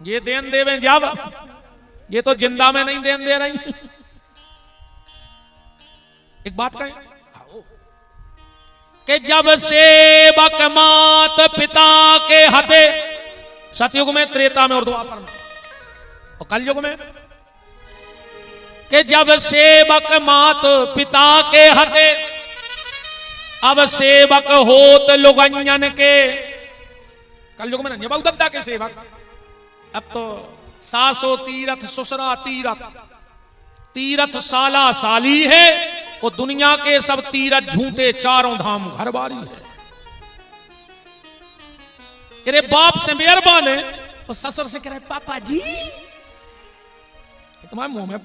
ये देन देवे जब, ये तो जिंदा में नहीं देन दे रही। एक बात कहें कि जब सेवक मात पिता के हते, सतयुग में, त्रेता में और द्वापर में, और कलयुग में, कि जब सेवक मात पिता के हते अब सेवक होत लुगंजन के। कलयुग में न दद्दा के सेवक, अब तो सासो तीरथ ससुरा तीरथ, तीरथ साला साली है, और दुनिया के सब तीरथ झूठे चारों धाम घरबारी है। तेरे बाप से मेहरबान है और ससुर से कह रहे पापा जी, तुम्हारे मुंह में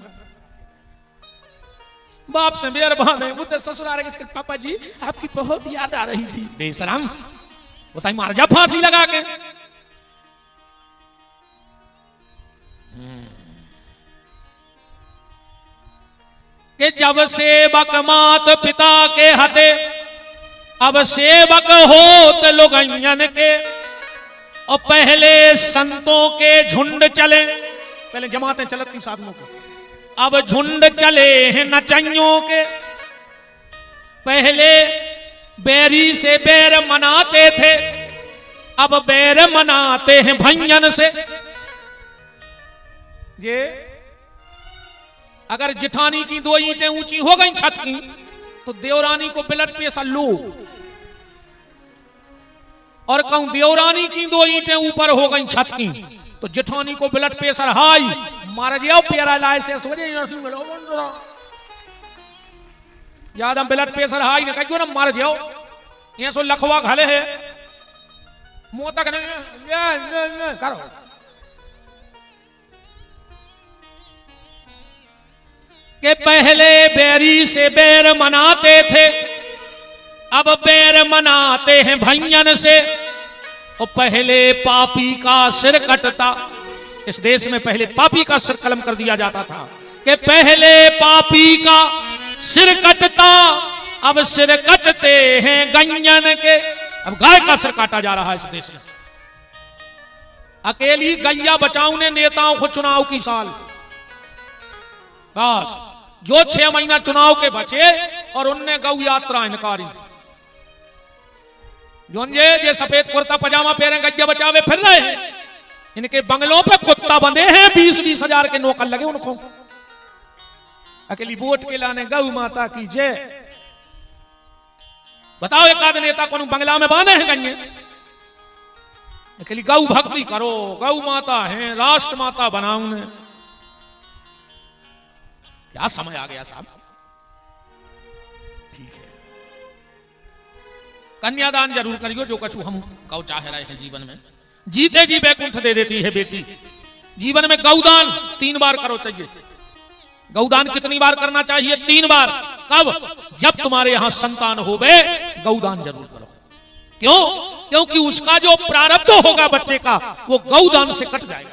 बाप से मेहरबान है, मुझे ससुर आ रहे पापा जी आपकी बहुत याद आ रही थी। बेशरम बताइए मार जा फांसी लगा के। कि जब सेवक मात पिता के हते अब सेवक होत लुगंजन के, और पहले संतों के झुंड चले, पहले जमातें चलती साधनों को, अब झुंड चले हैं नचइयों के। पहले बैरी से बैर मनाते थे, अब बैर मनाते हैं भंजन से। ये अगर जिठानी की 2 ईंटें ऊंची हो गई छत की तो देवरानी को बिलट पे सल्लू, और कहूं देवरानी की 2 ईंटें ऊपर हो गई छत की तो जिठानी को बिलट पे सर हाई मार जाओ प्यारा लाए से याद हम बिलट पे सर हाई ने कहो ना मार जाओ ये सो लखवा घाले है मुंह तक नहीं करो। कि पहले बैरी से बैर मनाते थे अब बैर मनाते हैं भंजन से, और पहले पापी का सिर कटता। इस देश में पहले पापी का सिर कलम कर दिया जाता था कि पहले पापी का सिर कटता अब सिर कटते हैं गंजन के। अब गाय का सिर काटा जा रहा है इस देश में। अकेली गैया बचाओ ने नेताओं को चुनाव की साल, बस जो 6 महीना चुनाव के बचे और उनने गौ यात्रा इनकारी। जो सफेद कुर्ता पजामा पहने गैया बचावे फिर रहे हैं, इनके बंगलों पे कुत्ता बंधे हैं, 20-20 हजार के नौकर लगे उनको। अकेली वोट के लाने गौ माता की जय। बताओ एक आध नेता को बंगला में बांधे हैं गंगे? गौ भक्ति करो, गौ माता है, राष्ट्र माता बनाओ ने। क्या समय आ गया साहब। ठीक है, कन्यादान जरूर करियो, जो कछु हम गौ चाह रहे हैं जीवन में। जीते जी बैकुंठ दे देती है बेटी। जीवन में गौदान 3 बार करो चाहिए। गौदान कितनी बार करना चाहिए? 3 बार। कब? जब तुम्हारे यहां संतान होवे, गौदान जरूर करो। क्यों? क्योंकि उसका जो प्रारब्ध होगा बच्चे का, वो गौदान से कट जाएगा।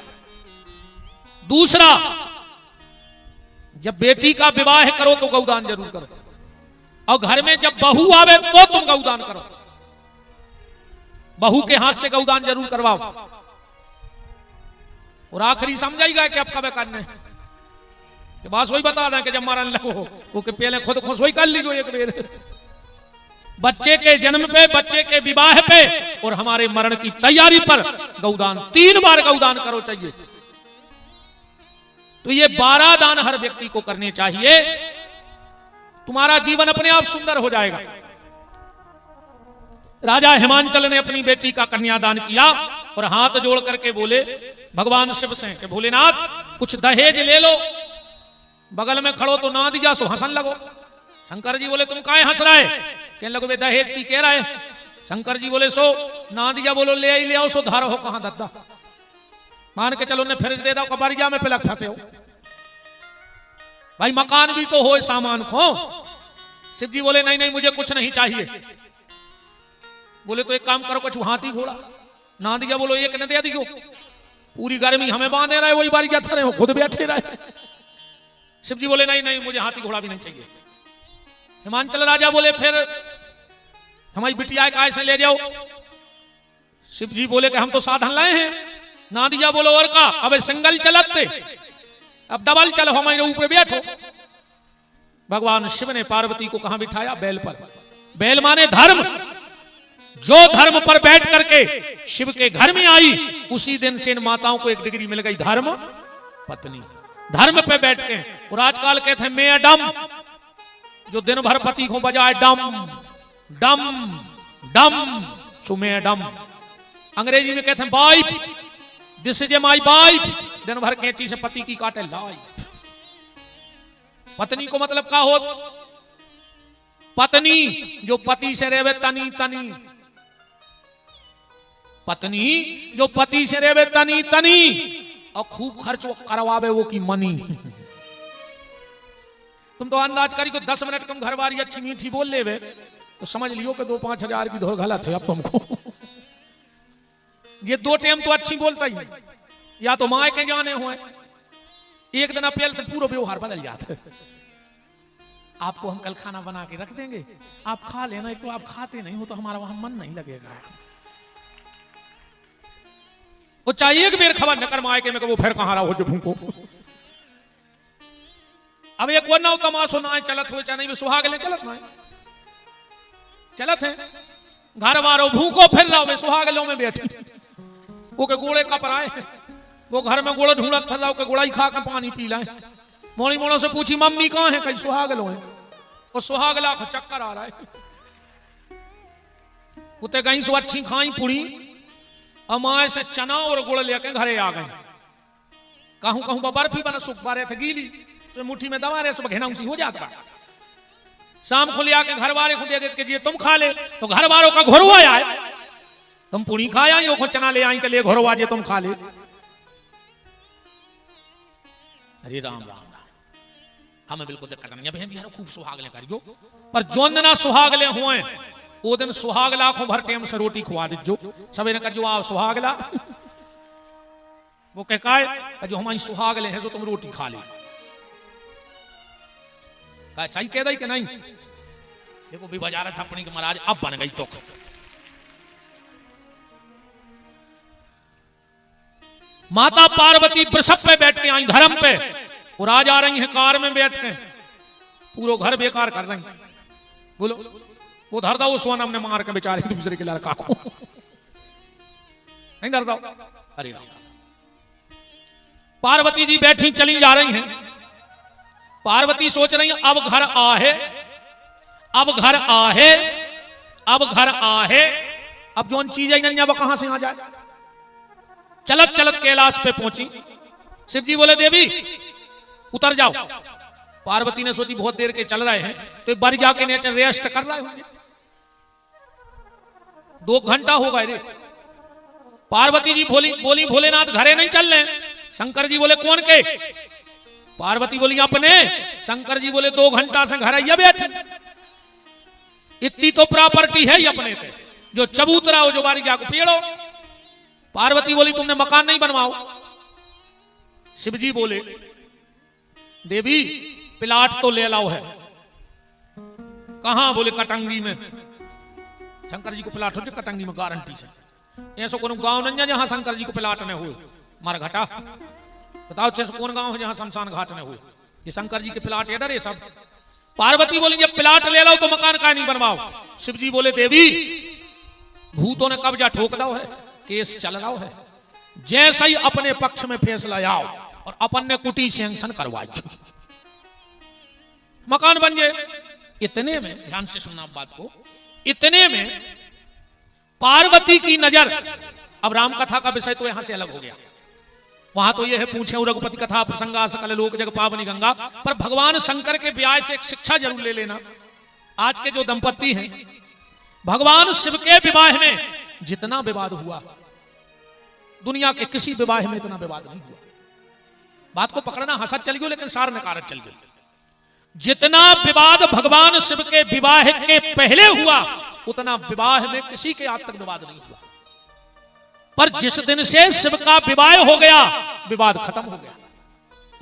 दूसरा, जब बेटी का विवाह करो तो गौदान जरूर करो, और घर में जब बहू आवे तो तुम गौदान करो। बहू के हाथ से गौदान जरूर करवाओ। और आखिरी समझाएगा कि अब कब करने के बात वही बता दें कि जब मरन लगो वो कि पहले खुद खुश वही कर लीजिए एक बेर। बच्चे के जन्म पे, बच्चे के विवाह पे और हमारे मरण की तैयारी पर गौदान 3 बार गौदान करो चाहिए। तो ये 12 दान हर व्यक्ति को करने चाहिए। तुम्हारा जीवन अपने आप सुंदर हो जाएगा। राजा हिमांचल ने अपनी बेटी का कन्यादान किया और हाथ जोड़ करके बोले भगवान शिव से कि भोलेनाथ कुछ दहेज ले लो। बगल में खड़ो तो ना दिया सो हंसन लगो। शंकर जी बोले तुम काहे हंस रहे? कहने लगो बे दहेज की कह रहे। शंकर जी बोले सो ना दिया, बोलो ले आई ले आओ, सो धार हो कहां दद्दा। मान के चलो ने फ्रिज दे दो, कबारिया में पिलक फंसे हो। भाई मकान भी तो हो, सामान खो। शिव जी बोले नहीं नहीं मुझे कुछ नहीं चाहिए। बोले तो एक काम करो, कुछ हाथी घोड़ा ना दिया, बोलो एक न दे दियो। पूरी गर्मी हमें बांधे रहे, वही बारी अच्छा रहे, खुद बैठे रहे। शिव जी बोले नहीं नहीं मुझे हाथी घोड़ा भी नहीं चाहिए। हिमांचल राजा बोले फिर हमारी बिटिया काय से ले जाओ। शिव जी बोले कि हम तो साधन लाए हैं। ना दिया, बोलो और का, अब सिंगल चलते, अब डबल चलो, हमारे ऊपर बैठो। भगवान शिव ने पार्वती को कहां बिठाया? बैल पर। बैल माने धर्म। जो धर्म पर बैठ करके शिव के घर में आई, उसी दिन से इन माताओं को एक डिग्री मिल गई, धर्म पत्नी। धर्म पे बैठ के। और आजकल कहते हैं मैडम, जो दिन भर पति को बजाए डम डम डम, सो मैडम। अंग्रेजी में कहते हैं wife, this is my wife. दिन भर कैंची से पति की काटे लाइफ। पत्नी को मतलब क्या हो? पत्नी जो पति से रेवे तनी तनी। पत्नी जो पति से रेवे तनी तनी और खूब खर्च करवावे वो की मनी। तुम तो अंदाज करी को 10 मिनट कम घरवारी अच्छी मीठी बोल लेवे तो समझ लियो कि 2-5 हजार की धोर गलत है। अब तुमको ये 2 टाइम तो अच्छी बोलता ही, या तो माँ के जाने हुए, एक दिन अपेल से पूरा व्यवहार बदल जाता है। आपको हम कल खाना बना के रख देंगे, आप खा लेना। एक तो आप खाते नहीं हो तो हमारा वहां मन नहीं लगेगा। वो चाहिए एक बेर खबर न कर मायके में, वो फिर कहां रहा हो जो भूखो। अब एक वो ना तमाशो ना चलत हो, चाहे नहीं सुहाग ले चलत ना चलत है। घर वालों भूखो फिर रहा हो, सुहाग लो में बैठे वो के गोड़े कप आए, वो घर में गोड़ा ढूंढत फिर रहा के गोड़ा ही खा के पानी पी लाए। मोड़ी मोड़ों से पूछी मम्मी कहां है? कहीं सुहाग लो है। और सुहाग ला को चक्कर आ रहा है। उते कहीं सो अच्छी खाई पुड़ी, अमाए से चना और गुड़ लेके घरे आ गए। कहूं कहूं बर्फी बना सुख बारे थे गीली, तो मुट्ठी में दबा रहे, सब घेना सी हो जाता। शाम को ले आके घर वाले को दे देते कि तुम खा ले, तो घर वालों का घोरवा आए, तुम पुड़ी खाया यो को चना ले आई के लिए घोरवा जे तुम खा ले। अरे राम राम राम, हमें बिल्कुल दिक्कत नहीं है बहन जी, खूब सुहागले करियो। पर जो ना सुहागले हुए वो दिन सुहागला को भर टाइम से रोटी खुआ दीजो। सवेरे का जो आओ सुहागला, वो कह जो हमारी सुहागले हैं जो तुम रोटी खा ले। कहा सही कह रही कि नहीं? देखो भी बजा रहा था अपनी के महाराज, अब बन गई तो। माता पार्वती वृषभ पे बैठ के आई धर्म पे, और आज आ रही है कार में बैठ के, पूरा घर बेकार कर रही। बोलो वो धर दो सोनम ने मार के बेचारे दूसरे के लड़का को, नहीं धर दो। अरे पार्वती जी बैठी चली जा रही हैं। पार्वती सोच रही है अब घर आहे, अब घर आहे अब घर आहे, अब जोन चीज है वो कहां से आ जाए। चलत चलत कैलाश पे पहुंची। शिव जी बोले देवी उतर जाओ। पार्वती ने सोची बहुत देर के चल रहे हैं तो एक बार जाके नीचे रेस्ट कर रहे होंगे, 2 घंटा हो गए रे। पार्वती जी बोली भोलेनाथ घरे नहीं चल रहे। शंकर जी बोले कौन के? पार्वती बोली अपने। शंकर जी बोले 2 घंटा से घर आइए बैठे, इतनी तो प्रॉपर्टी है ही अपने थे, जो चबूतरा हो जो बारी जाको पेड़ो। पार्वती बोली तुमने मकान नहीं बनवाओ। शिव जी बोले देवी प्लाट तो ले लाओ है। कहां? बोले कटंगी में। शंकर जी को प्लाट हो जो कटंगी में गारंटी से। ऐसा कौन गांव नहीं है जहां शंकर जी को प्लाट न हुए? मार घटा बताओ ऐसा कौन गांव है जहां शमशान घाट न हुए? ये शंकर जी के प्लाट है डर सब। पार्वती बोली जब प्लाट ले लो तो मकान का नहीं बनवाओ। शिव जी बोले देवी भूतों ने कब्जा ठोक दो है, केस चल रहा है, जैसा ही अपने पक्ष में फैसला आओ और अपन ने कुटी सैंक्शन करवाई, मकान बन जाए। इतने में ध्यान से सुनना बात को, इतने में पार्वती की नजर, अब राम कथा का विषय तो यहां से अलग हो गया। वहां तो यह है पूछे रघुपति कथा प्रसंगा सकल लोक जग पावनी गंगा, पर भगवान शंकर के ब्याह से एक शिक्षा जरूर ले लेना। आज के जो दंपत्ति हैं, भगवान शिव के विवाह में जितना विवाद हुआ दुनिया के किसी विवाह में इतना विवाद नहीं हुआ। बात को पकड़ना हंसत चल गयो लेकिन सार नकारत चल गयो। जितना विवाद भगवान शिव के विवाह के पहले हुआ उतना विवाह में किसी के आज तक विवाद नहीं हुआ। पर जिस दिन से शिव का विवाह हो गया विवाद खत्म हो गया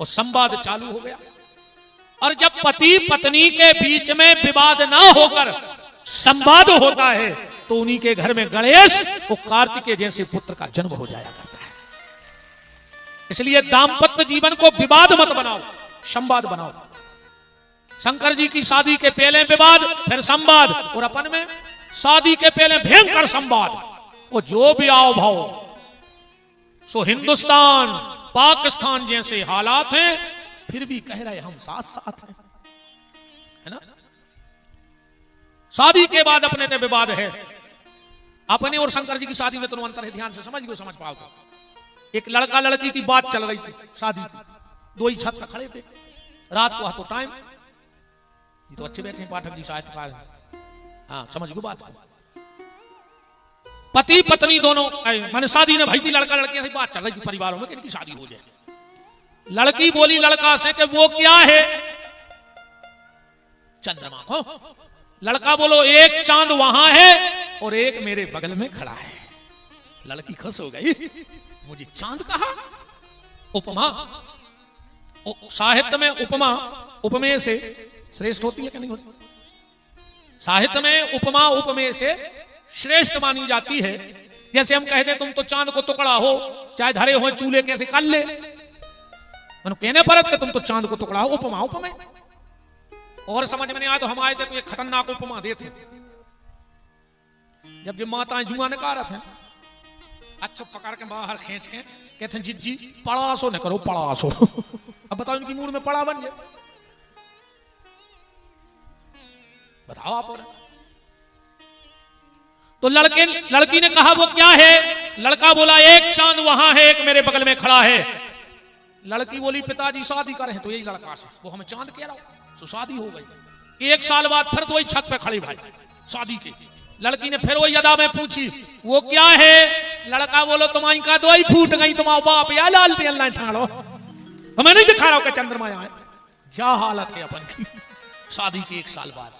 और संवाद चालू हो गया। और जब पति पत्नी के बीच में विवाद ना होकर संवाद होता है तो उन्हीं के घर में गणेश और कार्तिकेय जैसे पुत्र का जन्म हो जाया करता है। इसलिए दाम्पत्य जीवन को विवाद मत बनाओ, संवाद बनाओ। शंकर जी की शादी के पहले विवाद फिर संवाद, और अपन में शादी के पहले भयंकर संवाद। वो जो भी आओ भाव, सो हिंदुस्तान पाकिस्तान जैसे हालात हैं फिर भी कह रहे हम साथ साथ हैं, है ना। शादी के बाद अपने ते विवाद है। अपने और शंकर जी की शादी में तो अंतर है, ध्यान से समझ पाओगे। एक लड़का लड़की की बात चल रही थी शादी की, 2 ही छत पर खड़े थे, रात को हाथों टाइम। ये तो अच्छे बैठे पाठक जी साहित्यकार, हाँ समझ गए बात को। पति पत्नी दोनों माने शादी ने भाई थी, लड़का लड़की से बात चल रही थी परिवारों में कि इनकी शादी हो जाए। लड़की बोली लड़का से कि वो क्या है? चंद्रमा को। लड़का बोलो एक चांद वहां है और एक मेरे बगल में खड़ा है। लड़की खुश हो गई, मुझे चांद कहा। उपमा, साहित्य में उपमा उपमेय से श्रेष्ठ होती है कि नहीं होती? साहित्य में उपमा उपमेय से श्रेष्ठ मानी जाती है। जैसे हम कहते तुम तो चांद को टुकड़ा हो, चाहे धरे हो चूल्हे कैसे कर ले, कहने पर तुम तो चांद को टुकड़ा हो। उपमा उपमेय। और समझ में नहीं आया तो हम आए थे तो एक खतरनाक उपमा देते थे। जब माताएं जुआ निकालत हैं, अच्छा पकड़ के बाहर खींच के कहते हैं जी पड़ासो न करो पड़ासो। अब बताओ इनकी मूड में पड़ा बन जाए, बताओ आप। तो लड़की ने कहा वो क्या है? लड़का बोला एक चांद वहां है, एक मेरे बगल में खड़ा है। लड़की बोली पिताजी शादी करे हैं तो यही लड़का से, वो हमें चांद कह रहा हूं। तो शादी हो गई। 1 साल बाद फिर 2 ही छत पे खड़ी भाई शादी की। लड़की ने फिर वही अदा में पूछी वो क्या है? लड़का बोलो तुम्हारी का 2 ही फूट गई, तुम्हारा बाप या लालती अल्लाह ठाड़ो, तुम्हें नहीं दिखा रहा हो कि चंद्रमा है। क्या हालत है अपन की शादी के 1 साल बाद।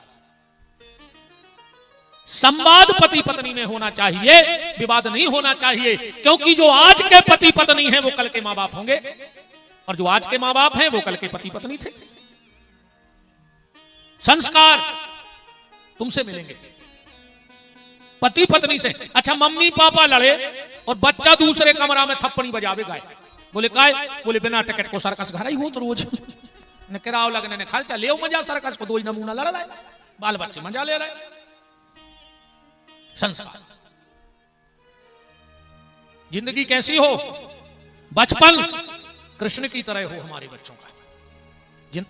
संवाद पति पत्नी में होना चाहिए, विवाद नहीं होना चाहिए। क्योंकि जो आज के पति पत्नी हैं वो कल के माँ बाप होंगे, और जो आज के माँ बाप हैं वो कल के पति पत्नी थे। संस्कार तुमसे मिलेंगे, पति पत्नी से। अच्छा मम्मी पापा लड़े और बच्चा दूसरे कमरा में थप्पड़ी बजावे गाय, बोले काय? बोले बिना टिकट को सर्कस घर ही हो तो रोज न किराओ लगने ने खर्चा ले मजा सर्कस को 2 ही नमूना लड़ रहा है, बाल बच्चे मजा ले रहे। संस्कार। जिंदगी कैसी हो? बचपन कृष्ण की तरह हो हमारे बच्चों का।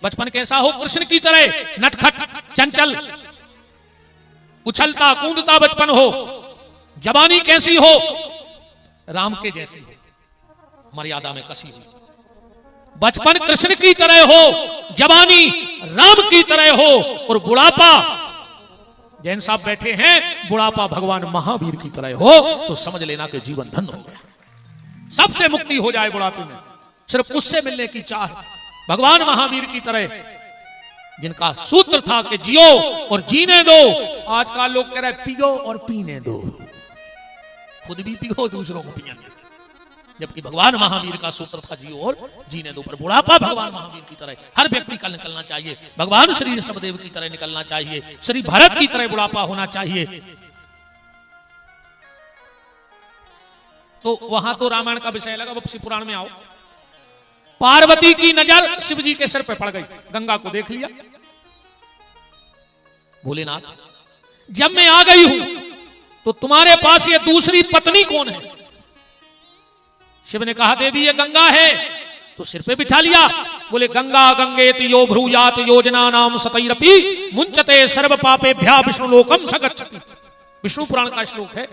बचपन कैसा हो? कृष्ण की तरह नटखट चंचल। उछलता कूदता बचपन हो, जवानी कैसी हो, राम के जैसी हो, मर्यादा में कसी हुई। बचपन कृष्ण की तरह हो, जवानी राम की तरह हो, और बुढ़ापा, जैन साहब बैठे हैं, बुढ़ापा भगवान महावीर की तरह हो, तो समझ लेना कि जीवन धन्य हो गया, सबसे मुक्ति हो जाए बुढ़ापे में। सिर्फ उससे मिलने की चाह, भगवान महावीर की तरह, जिनका सूत्र था कि जियो और जीने दो। आज का लोग कह रहे पियो और पीने दो, खुद भी पियो दूसरों को पीने दो, जबकि भगवान महावीर का सूत्र था जियो और जीने दो। पर बुढ़ापा भगवान महावीर की तरह हर व्यक्ति का निकलना चाहिए, भगवान श्री ऋषभदेव की तरह निकलना चाहिए, श्री भरत की तरह बुढ़ापा होना चाहिए। तो वहां तो रामायण का विषय लगा, अब शिव पुराण में आओ। पार्वती की नजर शिव जी के सिर पे पड़ गई, गंगा को देख लिया। भोलेनाथ, जब मैं आ गई हूं तो तुम्हारे पास ये दूसरी पत्नी कौन है? शिव ने कहा देवी ये गंगा है। तो सिर पे बिठा लिया। बोले गंगा गंगेति यो भ्रूयात योजना नाम सतैरपि मुंचते सर्व पापेभ्या विष्णु लोकम सगच्छति। विष्णु पुराण का श्लोक है।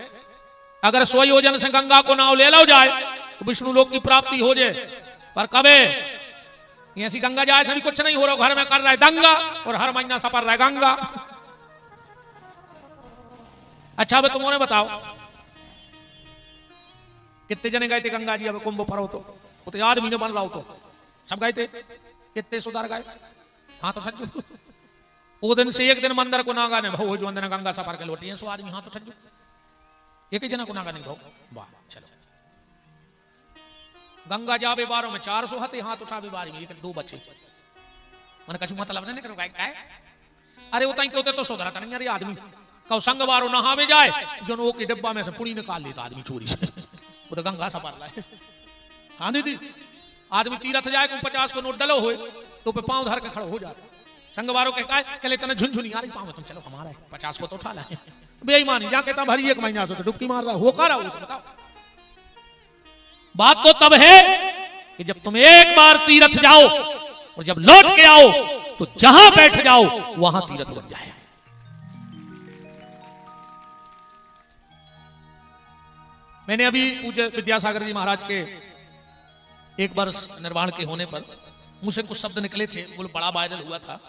अगर 100 योजन से गंगा को नाव ले लो जाए तो विष्णु लोक की प्राप्ति हो जाए। पर कबे ऐसी गंगा जाए से भी कुछ नहीं हो रहा, घर में कर रहा है दंगा और हर महीना सफर रहा है गंगा। अच्छा तुम उन्हें बताओ कितने जने गए थे गंगा जी? अब कुंभ पर हो तो आदमी ने बन रहा हो तो सब गए थे। कितने सुधार गए? हाँ तो छज्जू। वो दिन से एक दिन मंदिर को नागा ने भाव जो अंदर गंगा सफर के लौटी है 100 आदमी। हाँ तो छज्जू एक ही जना को नागा नहीं भाव। वाह चलो गंगा जावे बारों में 400 हते, हाथ उठावे बारी में 1 2 बच्चे। मैंने कछु मतलब नहीं करो काय। अरे उतना ही होते तो सुधरा नहीं। अरे आदमी कहो संग बारो नहावे जाए जो वो के डिब्बा में से पुड़ी निकाल लेता आदमी चोरी से। वो तो गंगा सफर रहा है। हाँ दीदी आदमी तीरथ जाए 50 को नोट डलो हो तो पे पांव धर के खड़ो हो जाता। संगवारों के कहले इतना झुनझुनी आ रही पांव में, तुम चलो हमारा 50 को तो उठा लाए। बेईमानी जा कहता भरी 1 महीना से तो डुबकी मार रहा हो कर बताओ। बात तो तब है कि जब तुम एक बार तीरथ जाओ और जब लौट के आओ तो जहां बैठ जाओ वहां तीरथ बन जाए। मैंने अभी पूज्य विद्यासागर जी महाराज के 1 वर्ष निर्वाण के होने पर मुझसे कुछ शब्द निकले थे, वो बड़ा वायरल हुआ था।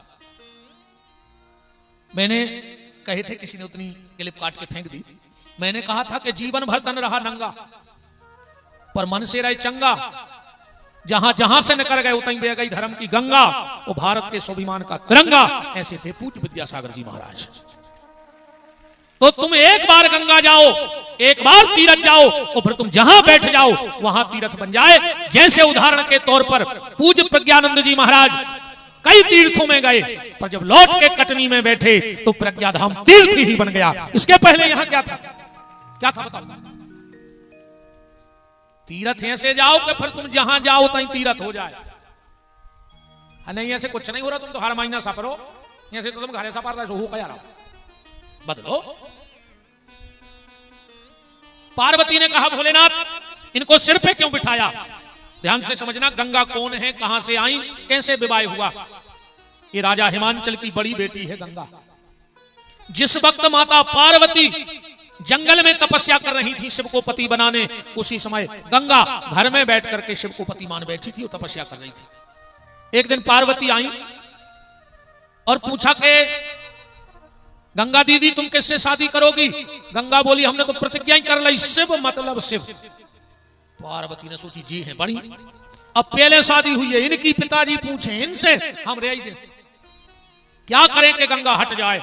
मैंने कहे थे, किसी ने उतनी क्लिप काट के फेंक दी। मैंने कहा था कि जीवन भर तन रहा नंगा पर मन से रहे चंगा। जहां जहां से निकल गए उतनी बह गई धर्म की गंगा, वो भारत के स्वाभिमान का तिरंगा। ऐसे थे पूज्य विद्यासागर जी महाराज। तो तुम एक बार गंगा जाओ, एक बार तीरथ जाओ और फिर तुम जहां बैठ जाओ वहां तीर्थ बन जाए। जैसे उदाहरण के तौर पर पूज्य प्रज्ञानंद जी महाराज कई तीर्थों में गए पर जब लौट के कटनी में बैठे तो प्रज्ञाधाम तीर्थ ही बन गया। इसके पहले यहां क्या था? क्या था बताओ? तीर्थ ऐसे जाओ कि फिर तुम जहां जाओ तहीं तीर्थ हो जाए। नहीं ऐसे कुछ नहीं हो रहा, तुम तो हर महीना सफरो, ऐसे तो तुम घरे सफर रहे हो क्या रहा। बदलो। पार्वती ने कहा भोलेनाथ इनको सिर पे क्यों बिठाया? ध्यान से समझना, गंगा कौन है, कहां से आई, कैसे विवाह हुआ। ये राजा हिमांचल की बड़ी बेटी है गंगा। जिस वक्त माता पार्वती जंगल में तपस्या कर रही थी शिव को पति बनाने, उसी समय गंगा घर में बैठ करके शिव को पति मान बैठी थी और तपस्या कर रही थी। एक दिन पार्वती आई और पूछा कि गंगा दीदी तुम किससे शादी करोगी? गंगा बोली हमने तो प्रतिज्ञा ही कर ली, शिव मतलब शिव। पार्वती ने सोची जी है बड़ी, अब पहले शादी हुई है, इनकी पिताजी पूछे इनसे हम रह दे, क्या करें कि गंगा हट जाए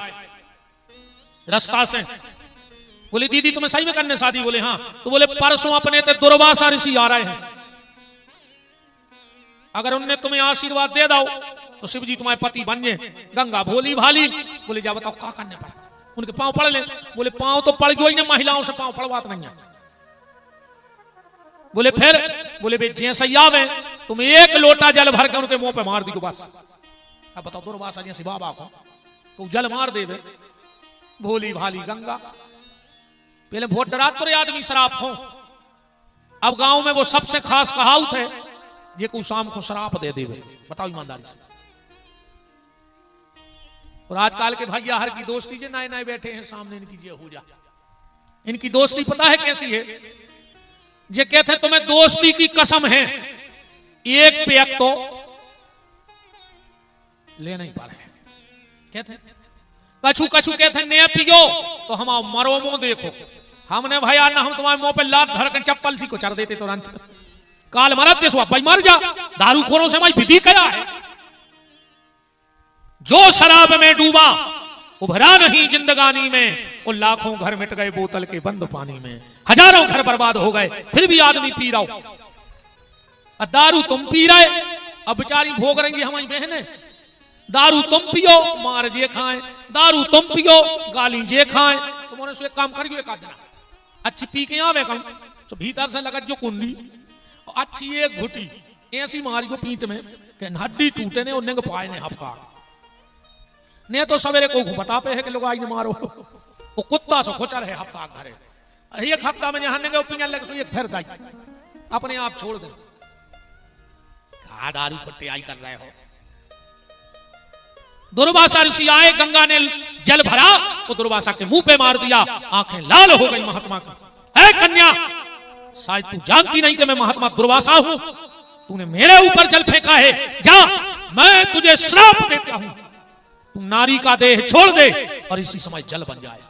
रास्ता से। बोले दीदी तुम्हें सही में करने शादी? बोले हाँ। तो बोले परसों अपने ते दुर्वासा ऋषि आ रहे हैं, अगर उनने तुम्हें आशीर्वाद दे दो तो शिव जी तुम्हारे पति बन जाए। गंगा भोली भाली बोले जा बताओ क्या करने पर? उनके पांव पड़ ले। बोले पांव तो पड़ गई ना, महिलाओं से पांव पड़वात नहीं है। बोले फिर? बोले बे जैसे आवे तुम 1 लोटा जल भर के उनके मुंह पे मार दी को बस। अब बताओ दुर्वासा जैसे बाबा को तो जल मार दे। भोली भाली गंगा। पहले बहुत डरा तो आदमी शराब हो, अब गांव में वो सबसे खास कहावत है ये को शाम को शराब दे देवे। बताओ ईमानदारी से। और आजकल के भैया हर की दोस्ती जे नए नए बैठे हैं सामने, इनकी जे हो जा, इनकी दोस्ती पता है कैसी है? जे कहते तुम्हें दोस्ती की कसम है, एक पेक तो ले नहीं पा रहे, कहते कछु कछु कहते ने पियो तो हम मरो मुंह देखो। हमने भैया ना हम तुम्हारे मुंह पे लात धर कर चप्पल सी को चढ़ देते तुरंत। काल मरत देश भाई मर जा, दारू खोरों से भाई विधि क्या है? जो शराब में डूबा उभरा नहीं जिंदगानी में, वो लाखों घर मिट गए बोतल के बंद पानी में, हजारों घर बर्बाद हो गए फिर भी आदमी पी रहा हो। दारू तुम पी रहे, अब बेचारी भोग रही हमारी बहनें। दारू तुम पियो मार जे खाएं, दारू तुम पियो गाली जे खाएं। तुमने से एक काम करियो, एक आध दिन अच्छी पी के आवे कम तो भीतर से लगा जो कुंडी अच्छी एक घुटी ऐसी मारी को पीठ में कि हड्डी टूटे ने उन्हें पाए ने हफा ने तो सवेरे को बता पे है कि लोग आई ने मारो वो कुत्ता से खोचर है हफ्ता घरे। अरे एक हफ्ता में यहाँ ने ओपिनियन लगे सो एक फिर दाई अपने आप छोड़ दे। कहा दारू खट्टे आई कर रहे हो। दुर्वासा ऋषि आए, गंगा ने जल भरा, वो दुर्वासा के मुंह पे मार दिया, आंखें लाल हो गई महात्मा की। है कन्या, शायद तू जानती नहीं कि मैं महात्मा दुर्वासा हूं, तूने मेरे ऊपर जल फेंका है, जा मैं तुझे श्राप देता हूं, तू नारी का देह छोड़ दे और इसी समय जल बन जाए।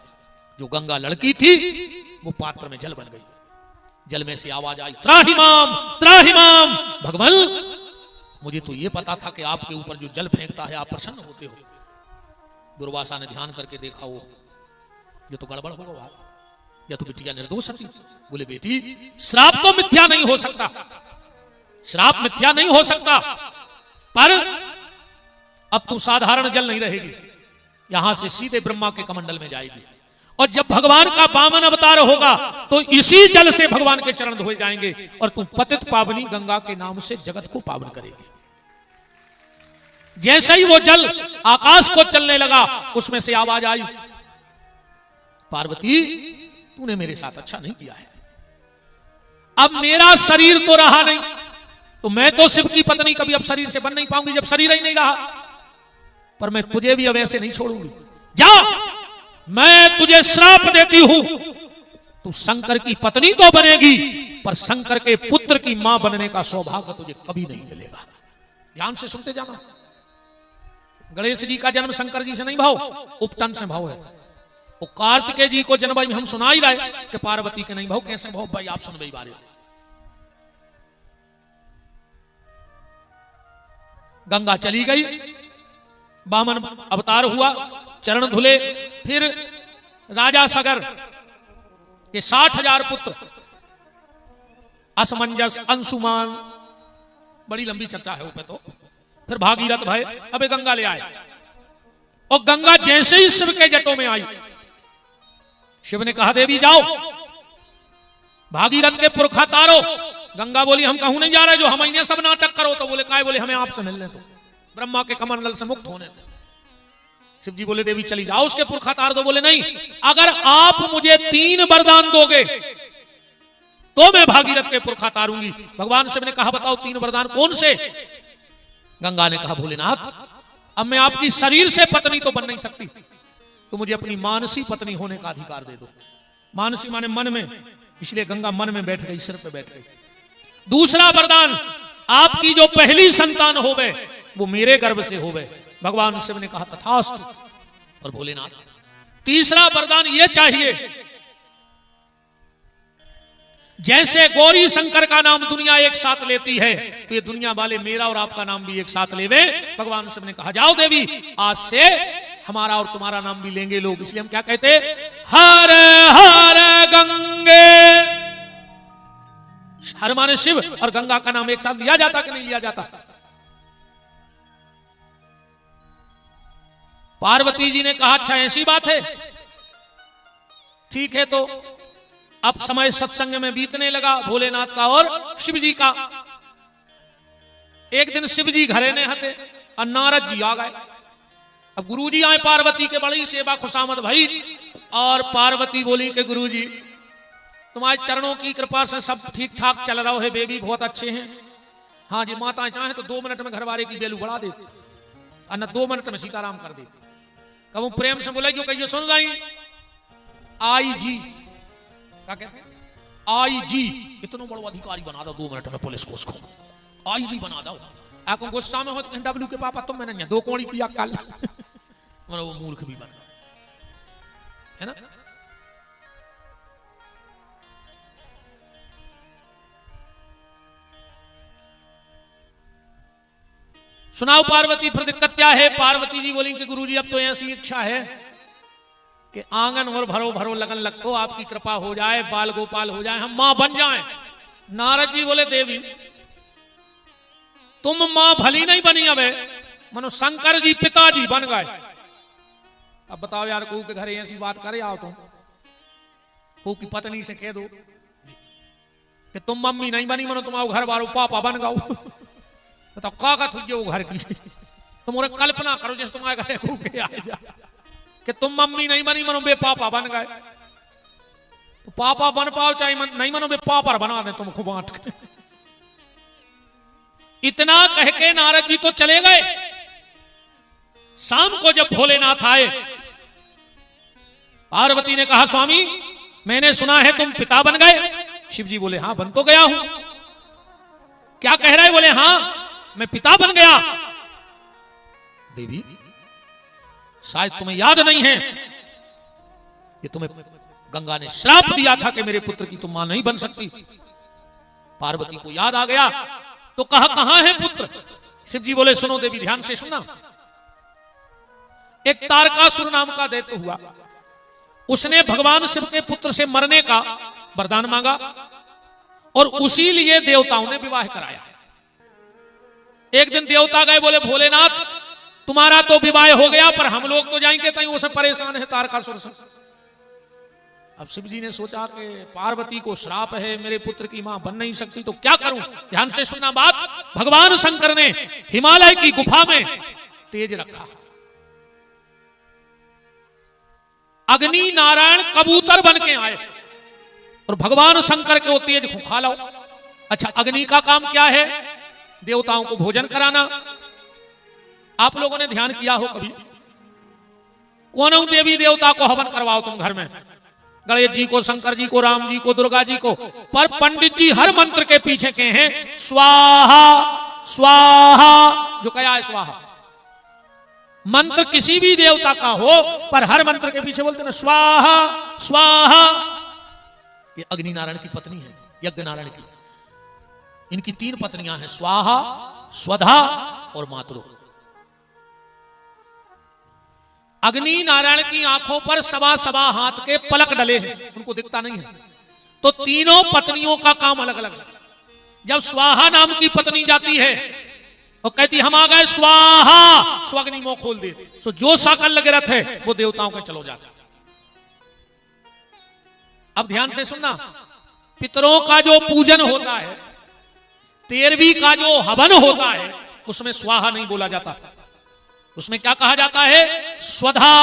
जो गंगा लड़की थी वो पात्र में जल बन गई। जल में से आवाज आई, त्राहिमाम त्राहिमाम, भगवान मुझे तो ये पता था कि आपके ऊपर जो जल फेंकता है आप प्रसन्न होते हो। दुर्वासा ने ध्यान करके देखा, वो ये तो गड़बड़ होगा बात, या तो बिटिया निर्दोष थी। बोले बेटी श्राप तो मिथ्या नहीं हो सकता, श्राप मिथ्या नहीं हो सकता, पर अब तू साधारण जल नहीं रहेगी, यहां से सीधे ब्रह्मा के कमंडल में जाएगी। और जब भगवान का वामन अवतार होगा तो इसी जल से भगवान के चरण धोए जाएंगे और तू पतित पावनी गंगा के नाम से जगत को पावन करेगी। जैसे ही वो जल आकाश को चलने लगा, उसमें से आवाज आई, पार्वती तूने मेरे साथ अच्छा नहीं किया है, अब मेरा शरीर तो रहा नहीं, तो मैं तो शिव की पत्नी कभी अब शरीर से बन नहीं पाऊंगी जब शरीर ही नहीं रहा, पर मैं तुझे भी अब ऐसे नहीं छोड़ूंगी। जा मैं तुझे श्राप देती हूं, तू शंकर की पत्नी तो बनेगी पर शंकर के पुत्र की मां बनने का सौभाग्य तुझे कभी नहीं मिलेगा। ध्यान से सुनते जाना। गणेश जी का जन्म शंकर जी से नहीं भाव, उपटन से भाव है। वो कार्तिकेय जी को जन्म भाई हम सुना ही रहे कि पार्वती के नहीं भाव, कैसे भाव भाई आप सुन भाई बारे। गंगा चली गई, वामन अवतार हुआ, चरण धुले, फिर राजा सगर के 60,000 पुत्र, असमंजस, अंशुमान, बड़ी लंबी चर्चा है ऊपर तो। फिर भागीरथ भाई अबे गंगा ले आए, और गंगा जैसे ही शिव के जटों में आई, शिव ने कहा देवी जाओ भागीरथ के पुरखा तारो। गंगा बोली हम कहूं नहीं जा रहे, जो हम इन्हें सब नाटक करो। तो बोले काय? बोले हमें आपसे मिलने तो, ब्रह्मा के कमंडल से मुक्त होने दो। शिव जी बोले देवी चली जाओ, उसके पुरखा तार दो। बोले नहीं, अगर आप मुझे 3 वरदान दोगे तो मैं भागीरथ के पुरखा तारूंगी। भगवान शिव ने कहा बताओ 3 वरदान कौन से? गंगा ने कहा भोलेनाथ अब मैं आपकी शरीर से पत्नी तो बन नहीं सकती, तो मुझे अपनी मानसी पत्नी होने का अधिकार दे दो। मानसी माने मन में, इसलिए गंगा मन में बैठ गई, सिर पे बैठ गई। दूसरा वरदान, आपकी जो पहली संतान होवे वो मेरे गर्भ से होवे। भगवान शिव ने कहा तथास्तु। और भोलेनाथ तीसरा वरदान ये चाहिए, जैसे गौरी शंकर का नाम दुनिया एक साथ लेती है तो ये दुनिया वाले मेरा और आपका नाम भी एक साथ लेवे। भगवान शिव ने कहा जाओ देवी, आज से हमारा और तुम्हारा नाम भी लेंगे लोग। इसलिए हम क्या कहते, हर हर गंगे। हर माने शिव और गंगा का नाम एक साथ लिया जाता कि नहीं लिया जाता? पार्वती जी ने कहा अच्छा ऐसी बात है, ठीक है। तो अब समय सत्संग में बीतने लगा भोलेनाथ का और शिव जी का। एक दिन शिव जी घरे ने हते और नारद जी आ गए। अब गुरु जी आए, पार्वती के बड़ी सेवा खुशामद भई, और पार्वती बोली कि गुरु जी तुम्हारे चरणों की कृपा से सब ठीक ठाक चल रहा है, बेबी बहुत अच्छे हैं। हाँ जी, माताएं चाहे तो 2 मिनट में घरवाले की बेलू बढ़ा देती और न 2 मिनट में सीताराम कर देती। कब वो प्रेम से बोला क्यों कहिए सुन रही आई जी क्या कहते हैं आई जी इतना बड़ा अधिकारी बना दो 2 मिनट में पुलिस को उसको आई जी बना दो आपको गुस्सा में हो तो डब्ल्यू के पापा तुम मैंने 2 कौड़ी किया कल वो मूर्ख भी बना है ना। सुनाओ पार्वती फिर दिक्कत क्या है। पार्वती जी बोली कि गुरुजी अब तो ऐसी इच्छा है कि आंगन और भरो भरो लगन लगो आपकी कृपा हो जाए बाल गोपाल हो जाए हम मां बन जाएं। नारद जी बोले देवी तुम मां भली नहीं बनी अब मनो शंकर जी पिताजी बन गए। अब बताओ यार कू के घर ऐसी बात करे आओ तुम कू की पत्नी से कह दो कि तुम मम्मी नहीं बनी मनो तुम्हारा घर बारो पापा बन गओ बताओ का तुझे वो घर की तुम और कल्पना करो जैसे तुम्हारे घर कू के आए जा कि तुम मम्मी नहीं बनी मनो बे पापा बन गए। तो पापा बन पाओ चाहे नहीं मनो बे पापा बना दे तुम खूब आंट के। इतना कह के नारद जी तो चले गए। शाम को जब भोलेनाथ आए पार्वती ने कहा स्वामी मैंने सुना है तुम पिता बन गए। शिव जी बोले हां बन तो गया हूं। क्या कह रहा है बोले हां मैं पिता बन गया। देवी शायद तुम्हें याद नहीं है कि तुम्हें गंगा ने श्राप दिया था कि मेरे पुत्र की तुम मां नहीं बन सकती। पार्वती को याद आ गया तो कहा कहां है पुत्र। शिव जी बोले सुनो देवी ध्यान से सुनना। एक तारकासुर नाम का दैत्य हुआ उसने भगवान शिव के पुत्र से मरने का वरदान मांगा और उसी लिए देवताओं ने विवाह कराया। एक दिन देवता गए बोले भोलेनाथ तुम्हारा तो विवाह हो गया पर हम लोग तो जाएंगे तई वो सब परेशान है तारकासुर से। अब शिव जी ने सोचा कि पार्वती को श्राप है मेरे पुत्र की मां बन नहीं सकती तो क्या करूं। ध्यान से सुनना बात। भगवान शंकर ने हिमालय की गुफा में तेज रखा। अग्नि नारायण कबूतर बन के आए और भगवान शंकर के वो तेज को खा लो। अच्छा अग्नि का काम क्या है देवताओं को भोजन कराना। आप लोगों ने ध्यान किया हो कभी कौन देवी देवता को हवन करवाओ तुम घर में गणेश जी को शंकर जी को राम जी को दुर्गा जी को पर पंडित जी हर मंत्र के पीछे के हैं स्वाहा स्वाहा जो कहा है स्वाहा। मंत्र किसी भी देवता का हो पर हर मंत्र के पीछे बोलते ना स्वाहा स्वाहा। ये अग्नि नारायण की पत्नी है यज्ञ नारायण की। इनकी 3 पत्नियां हैं स्वाहा स्वधा और मातृ। अग्नि नारायण की आंखों पर 1.25 हाथ के पलक डले हैं उनको दिखता नहीं है तो तीनों पत्नियों का काम अलग अलग है। जब स्वाहा नाम की पत्नी जाती है और कहती हम आ गए स्वाहा स्वाग्नि मुंह खोल दे तो जो साकल लगे रहते है वो देवताओं के चलो जाते। अब ध्यान से सुनना पितरों का जो पूजन होता है 13वीं का जो हवन होता है उसमें स्वाहा नहीं बोला जाता। उसमें क्या कहा जाता है स्वधा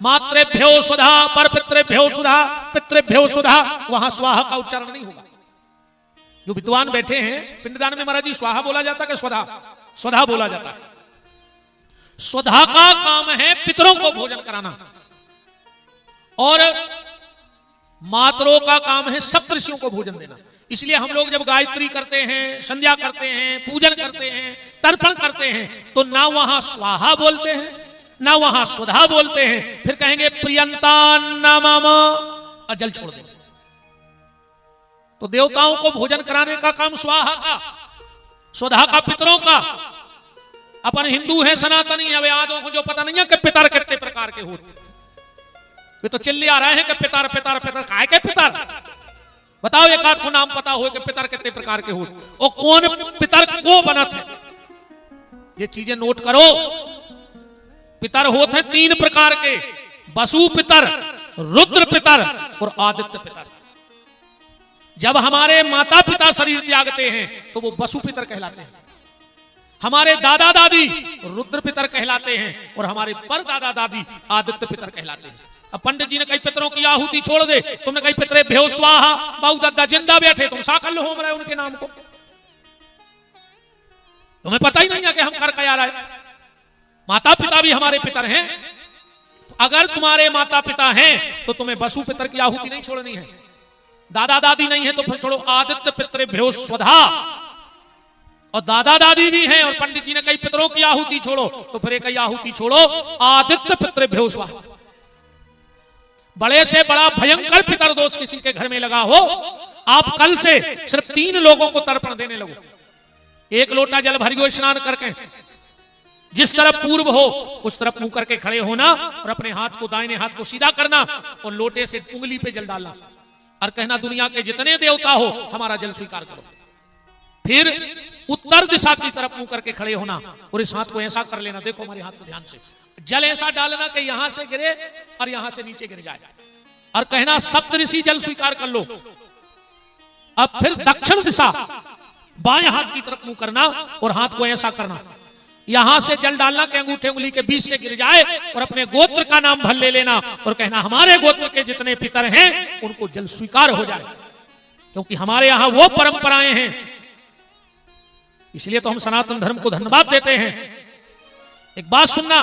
मातृभ्यो स्वधा पर पितृभ्यो सुधा पितृभ्यो सुधा। वहां स्वाहा का उच्चारण नहीं होगा। जो विद्वान बैठे हैं पिंडदान में महाराज जी स्वाहा बोला जाता है कि स्वधा स्वधा बोला जाता है। स्वधा का काम है पितरों को भोजन कराना और मातरों का काम है सप्तऋषियों को भोजन देना। इसलिए हम लोग जब गायत्री करते हैं संध्या करते हैं पूजन करते हैं तर्पण करते हैं तो ना वहां स्वाहा बोलते हैं ना वहां स्वधा बोलते हैं फिर कहेंगे प्रियंता नमः और जल छोड़ देंगे। तो देवताओं को भोजन कराने का काम स्वाहा का स्वधा का पितरों का। अपन हिंदू हैं सनातनी है आदों को जो पता नहीं है कि पितर कितने प्रकार के होते वे तो चिल्ले आ रहे हैं कि पितर पितर पितर काय के पितर बताओ एक आध को नाम पता हो कि पितर कितने प्रकार के होते और कौन पितर को बनत है। ये चीजें नोट करो। पितर होते हैं 3 प्रकार के वसु पितर रुद्र पितर और आदित्य पितर। जब हमारे माता पिता शरीर त्यागते हैं तो वो वसु पितर कहलाते हैं। हमारे दादा दादी रुद्र पितर कहलाते हैं और हमारे पर दादा दादी आदित्य पितर कहलाते हैं। अब पंडित जी ने कई पितरों की आहुति छोड़ दे तुमने कई पितरे भ्यो स्वाहा बाऊ दादा जिंदा बैठे तुम साकल हो रहे उनके नाम को तुम्हें पता ही नहीं है कि हम कर क्या रहे। माता पिता भी हमारे पितर हैं। अगर तुम्हारे माता पिता हैं तो तुम्हें वसु पितर की आहुति नहीं छोड़नी है। दादा दादी नहीं है तो फिर छोड़ो आदित्य पितृभ्यो स्वधा। और दादा दादी भी हैं और पंडित जी ने कई पितरों की आहुति छोड़ो तो फिर एक आहुति छोड़ो आदित्य पितृभ्यो स्वाहा। बड़े से बड़ा भयंकर पितर दोष किसी के घर में लगा हो, आप कल से सिर्फ 3 लोगों को तर्पण देने लगो। 1 लोटा जल भरियो स्नान करके, जिस तरफ पूर्व हो उस तरफ मुंह करके खड़े होना और अपने हाथ को दाहिने हाथ को सीधा करना और लोटे से उंगली पे जल डालना और कहना दुनिया के जितने देवता हो हमारा जल स्वीकार करो। फिर उत्तर दिशा की तरफ मुंह करके खड़े होना और इस हाथ को ऐसा कर लेना, देखो हमारे हाथ को ध्यान से, जल ऐसा डालना कि यहां से गिरे और यहां से नीचे गिर जाए और कहना सप्तऋषि जल स्वीकार कर लो। अब फिर दक्षिण दिशा बाएं हाथ की तरफ मुंह करना और हाथ को ऐसा करना, यहां से जल डालना कि अंगूठे उंगली के बीच से गिर जाए और अपने गोत्र का नाम भल ले लेना और कहना हमारे गोत्र के जितने पितर हैं उनको जल स्वीकार हो जाए, क्योंकि हमारे यहां वो परंपराएं हैं। इसलिए तो हम सनातन धर्म को धन्यवाद देते हैं। एक बात सुनना,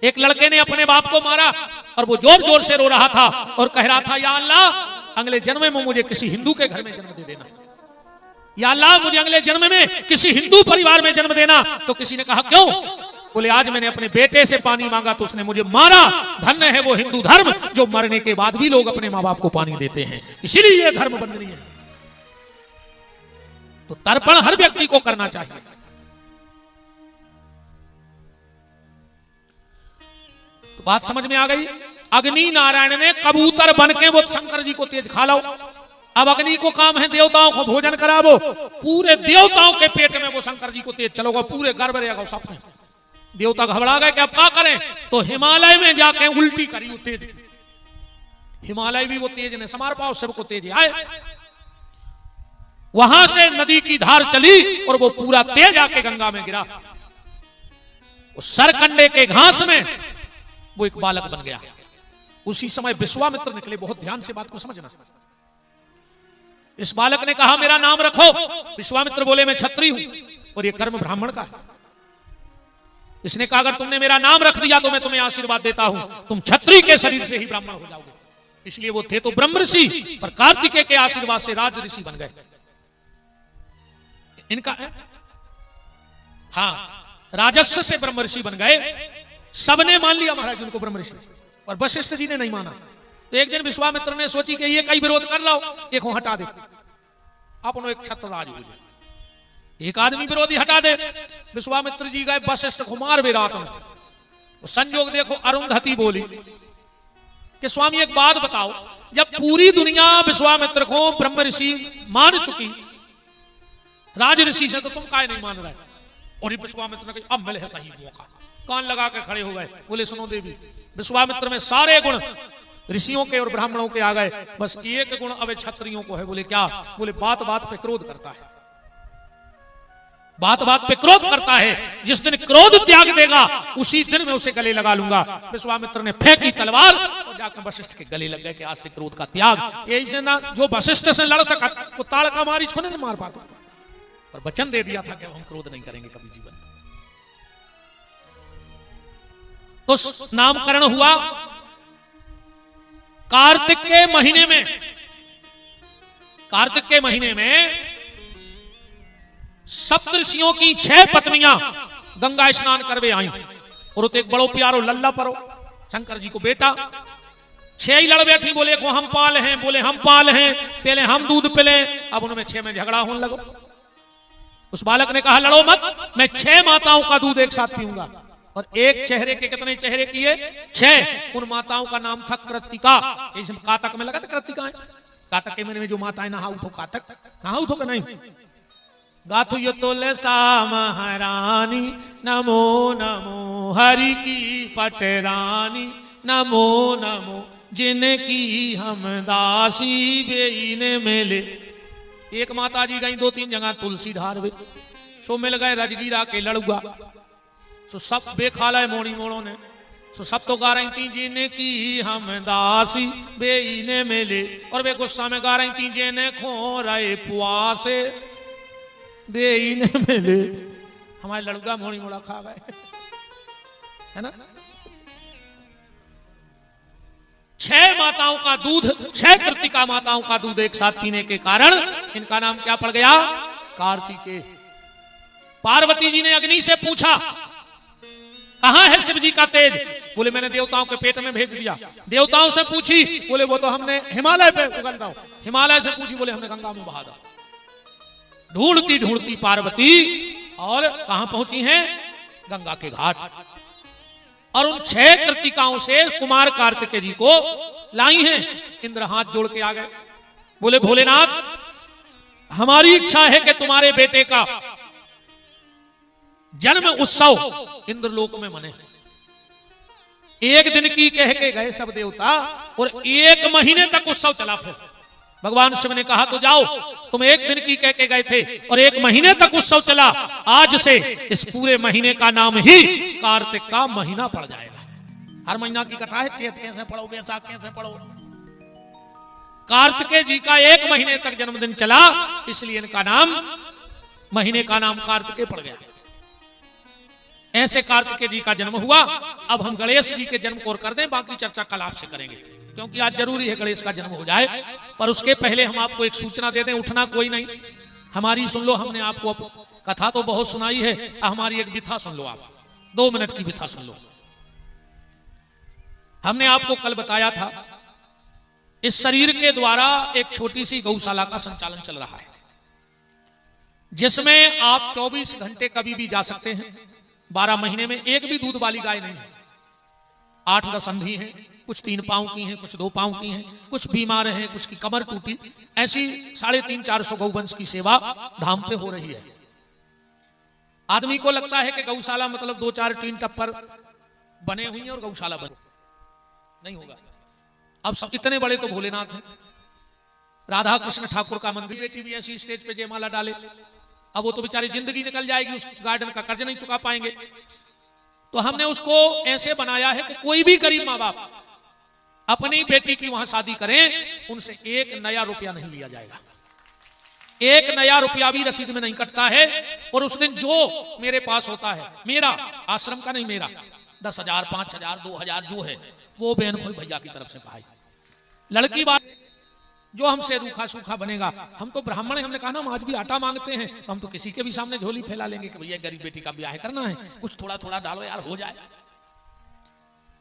एक लड़के ने अपने बाप को मारा और वो जोर जोर से रो रहा था और कह रहा था या अल्लाह अगले जन्म में मुझे किसी हिंदू के घर में जन्म दे देना, या अल्लाह मुझे अगले जन्म में किसी हिंदू परिवार में जन्म देना। तो किसी ने कहा क्यों? बोले आज मैंने अपने बेटे से पानी मांगा तो उसने मुझे मारा। धन्य है वो हिंदू धर्म जो मरने के बाद भी लोग अपने मां बाप को पानी देते हैं, इसीलिए यह धर्म बंदनीय है। तो तर्पण हर व्यक्ति को करना चाहिए। तो बात समझ में आ गई। अग्नि नारायण ने कबूतर बन के वो शंकर जी को तेज खा लो। अब अग्नि को काम है देवताओं को भोजन करावो, पूरे देवताओं के पेट में वो शंकर जी को तेज चलोगा, पूरे गर्भ रहेगा सब में। देवता घबरा गए कि अब क्या करें, तो हिमालय में जाके उल्टी करी वो तेज। हिमालय भी वो तेज ने समार पाओ, सबको तेज आए। वहां से नदी की धार चली और वो पूरा तेज आके गंगा में गिरा। उस सरकंडे के घास में वो एक बालक बन गया। उसी समय विश्वामित्र निकले। बहुत ध्यान से बात को समझना। इस बालक ने कहा मेरा नाम रखो। विश्वामित्र बोले मैं क्षत्रिय हूं और ये कर्म ब्राह्मण का है। इसने कहा अगर तुमने मेरा नाम रख दिया तो मैं तुम्हें आशीर्वाद देता हूं, तुम क्षत्रिय के शरीर से ही ब्राह्मण हो जाओगे। इसलिए वो थे तो ब्रह्म ऋषि, पर कार्तिकेय के आशीर्वाद से राज ऋषि बन गए। इनका हाँ राजस्व से ब्रह्म ऋषि बन गए। सबने मान लिया महाराज उनको ब्रह्म ऋषि, और वशिष्ठ जी ने नहीं माना। तो एक दिन विश्वामित्र ने सोची कि ये कई विरोध कर लो, एक हटा दे, अपनो एक छत्रराज हो जाए, एक आदमी विरोधी हटा दे। विश्वामित्र जी गए वशिष्ठ को मार वे रात में। तो संयोग देखो अरुंधति बोली कि स्वामी एक बात बताओ, जब पूरी दुनिया विश्वामित्र को ब्रह्म ऋषि मान चुकी, राज ऋषि से, तो तुम काहे नहीं मान रहे? और ये विश्वामित्र ने कहा अब मिले है सही मौका। कान लगा के खड़े हो गए। बोले सुनो देवी, विश्वामित्र में सारे गुण ऋषियों के और ब्राह्मणों के आ गए, बस एक गुण अब क्षत्रियों को है। बोले क्या? बोले बात बात पे क्रोध करता है, बात बात पे क्रोध करता है। जिस दिन क्रोध त्याग देगा उसी दिन मैं उसे गले लगा लूंगा। विश्वामित्र ने फेंकी तलवार और जाकर वशिष्ठ के गले लग गए कि आज से क्रोध का त्याग। यही से ना जो वशिष्ठ से लड़ सका वो ताड़का मारी छोड़े नहीं मार पाता, पर वचन दे दिया था कि हम क्रोध नहीं करेंगे कभी जीवन में। तो नामकरण हुआ कार्तिक के महीने में। कार्तिक के महीने में सप्तऋषियों की 6 पत्नियां गंगा स्नान करवे आई, और एक बड़ो प्यारो लल्ला परो शंकर जी को बेटा। 6 ही लड़ बैठी। बोले को हम पाल हैं, बोले हम पाल हैं, पहले हम दूध पिले। अब उनमें 6 में झगड़ा होने लगा। उस बालक ने कहा लड़ो मत, मैं 6 माताओं का दूध एक साथ पीऊंगा। और एक चेहरे के कितने चेहरे किए? 6। उन माताओं का नाम था कृतिका। कातक में लगा था कृतिका है। कातक के महीने में जो माताएं नहा उठो, कातक नहा उठो का नहीं गाथु यो तोले सा महारानी, नमो नमो हरि की पटरानी, नमो नमो जिनकी हम दासी बेईने मेले। एक माता जी गई 2-3 जगह तुलसी धार वे, सो मिल गए रजगीरा के लड़ुआ। सो सब बेखाला मोड़ी मोड़ों ने, सो सब तो गा रही थी जिनकी हम दासी बेईने मेले, और वे गुस्सा में गा रही थी जिन्हें खो रहे पुआसे बेईने मेले। हमारे लड़का मोड़ी मोड़ा खा गए। है ना। 6 माताओं का दूध, 6 कृतिका माताओं का दूध एक साथ पीने के कारण इनका नाम क्या पड़ गया? कार्तिकेय। पार्वती जी ने अग्नि से पूछा कहां है शिव जी का तेज? बोले मैंने देवताओं के पेट में भेज दिया। देवताओं से पूछी, बोले वो तो हमने हिमालय पे उगलता हूं। हिमालय से पूछी, बोले हमने गंगा में बहा दो। ढूंढती ढूंढती पार्वती और कहां पहुंची हैं? गंगा के घाट। और उन 6 कृतिकाओं से कुमार कार्तिकेय जी को लाई हैं। इंद्र हाथ जोड़ के आ गए, बोले भोलेनाथ हमारी इच्छा है कि तुम्हारे बेटे का जन्म उत्सव इंद्रलोक में मने। एक दिन की कह के गए सब देवता और 1 महीने तक उत्सव चला। फिर भगवान शिव ने कहा तो जाओ, तुम 1 दिन की कह के गए थे और 1 महीने तक उत्सव चला, आज से इस पूरे महीने का नाम ही कार्तिक का महीना पड़ जाएगा। हर महीना की कथा है, चैत कैसे पढ़ो, बैसाख कैसे पढ़ो। कार्तिकेय जी का 1 महीने तक जन्मदिन चला, इसलिए इनका नाम, महीने का नाम कार्तिकेय पड़ गया। ऐसे कार्तिकेय जी का जन्म हुआ। अब हम गणेश जी के जन्म को और कर दें, बाकी चर्चा कल आपसे करेंगे, क्योंकि आज जरूरी है गणेश का जन्म हो जाए। पर उसके पहले हम आपको एक सूचना दे दें, उठना कोई नहीं, हमारी सुन लो। हमने आपको कथा तो बहुत सुनाई है, हमारी एक विथा सुन लो। आप 2 मिनट की विथा सुन लो। हमने आपको कल बताया था इस शरीर के द्वारा एक छोटी सी गौशाला का संचालन चल रहा है, जिसमें आप 24 घंटे कभी भी जा सकते हैं। 12 महीने में एक भी दूध वाली गाय नहीं है। 8-10 अंधी हैं, कुछ 3 पांव की हैं, कुछ 2 पांव की हैं, कुछ बीमार हैं, कुछ की कमर टूटी। ऐसी 350-400 गौवंश की सेवा धाम पे हो रही है। आदमी को लगता है कि गौशाला मतलब 2-4 टीन टप्पर बने हुई हैं और गौशाला बने, नहीं होगा। अब सब इतने बड़े तो भोलेनाथ हैं। राधा कृष्ण ठाकुर का मंदिर, बेटी भी ऐसी स्टेज पे जयमाला डाले, अब वो तो बेचारी जिंदगी निकल जाएगी, उस गार्डन का कर्ज नहीं चुका पाएंगे। तो हमने उसको ऐसे बनाया है कि कोई भी गरीब माँ बाप अपनी बेटी की वहां शादी करें, उनसे 1 नया रुपया नहीं लिया जाएगा। 1 नया रुपया भी रसीद में नहीं कटता है। और उस दिन जो मेरे पास होता है, मेरा आश्रम का नहीं, मेरा 10,000, 5,000, 2,000 जो है वो बहन कोई भैया की तरफ से पाई। लड़की बात जो हमसे रूखा सूखा बनेगा, हम तो ब्राह्मण हैं, हमने कहा ना हम आज भी आटा मांगते हैं, तो हम तो किसी के भी सामने झोली फैला लेंगे कि भैया गरीब बेटी का ब्याह करना है, कुछ थोड़ा थोड़ा डालो यार, हो जाए।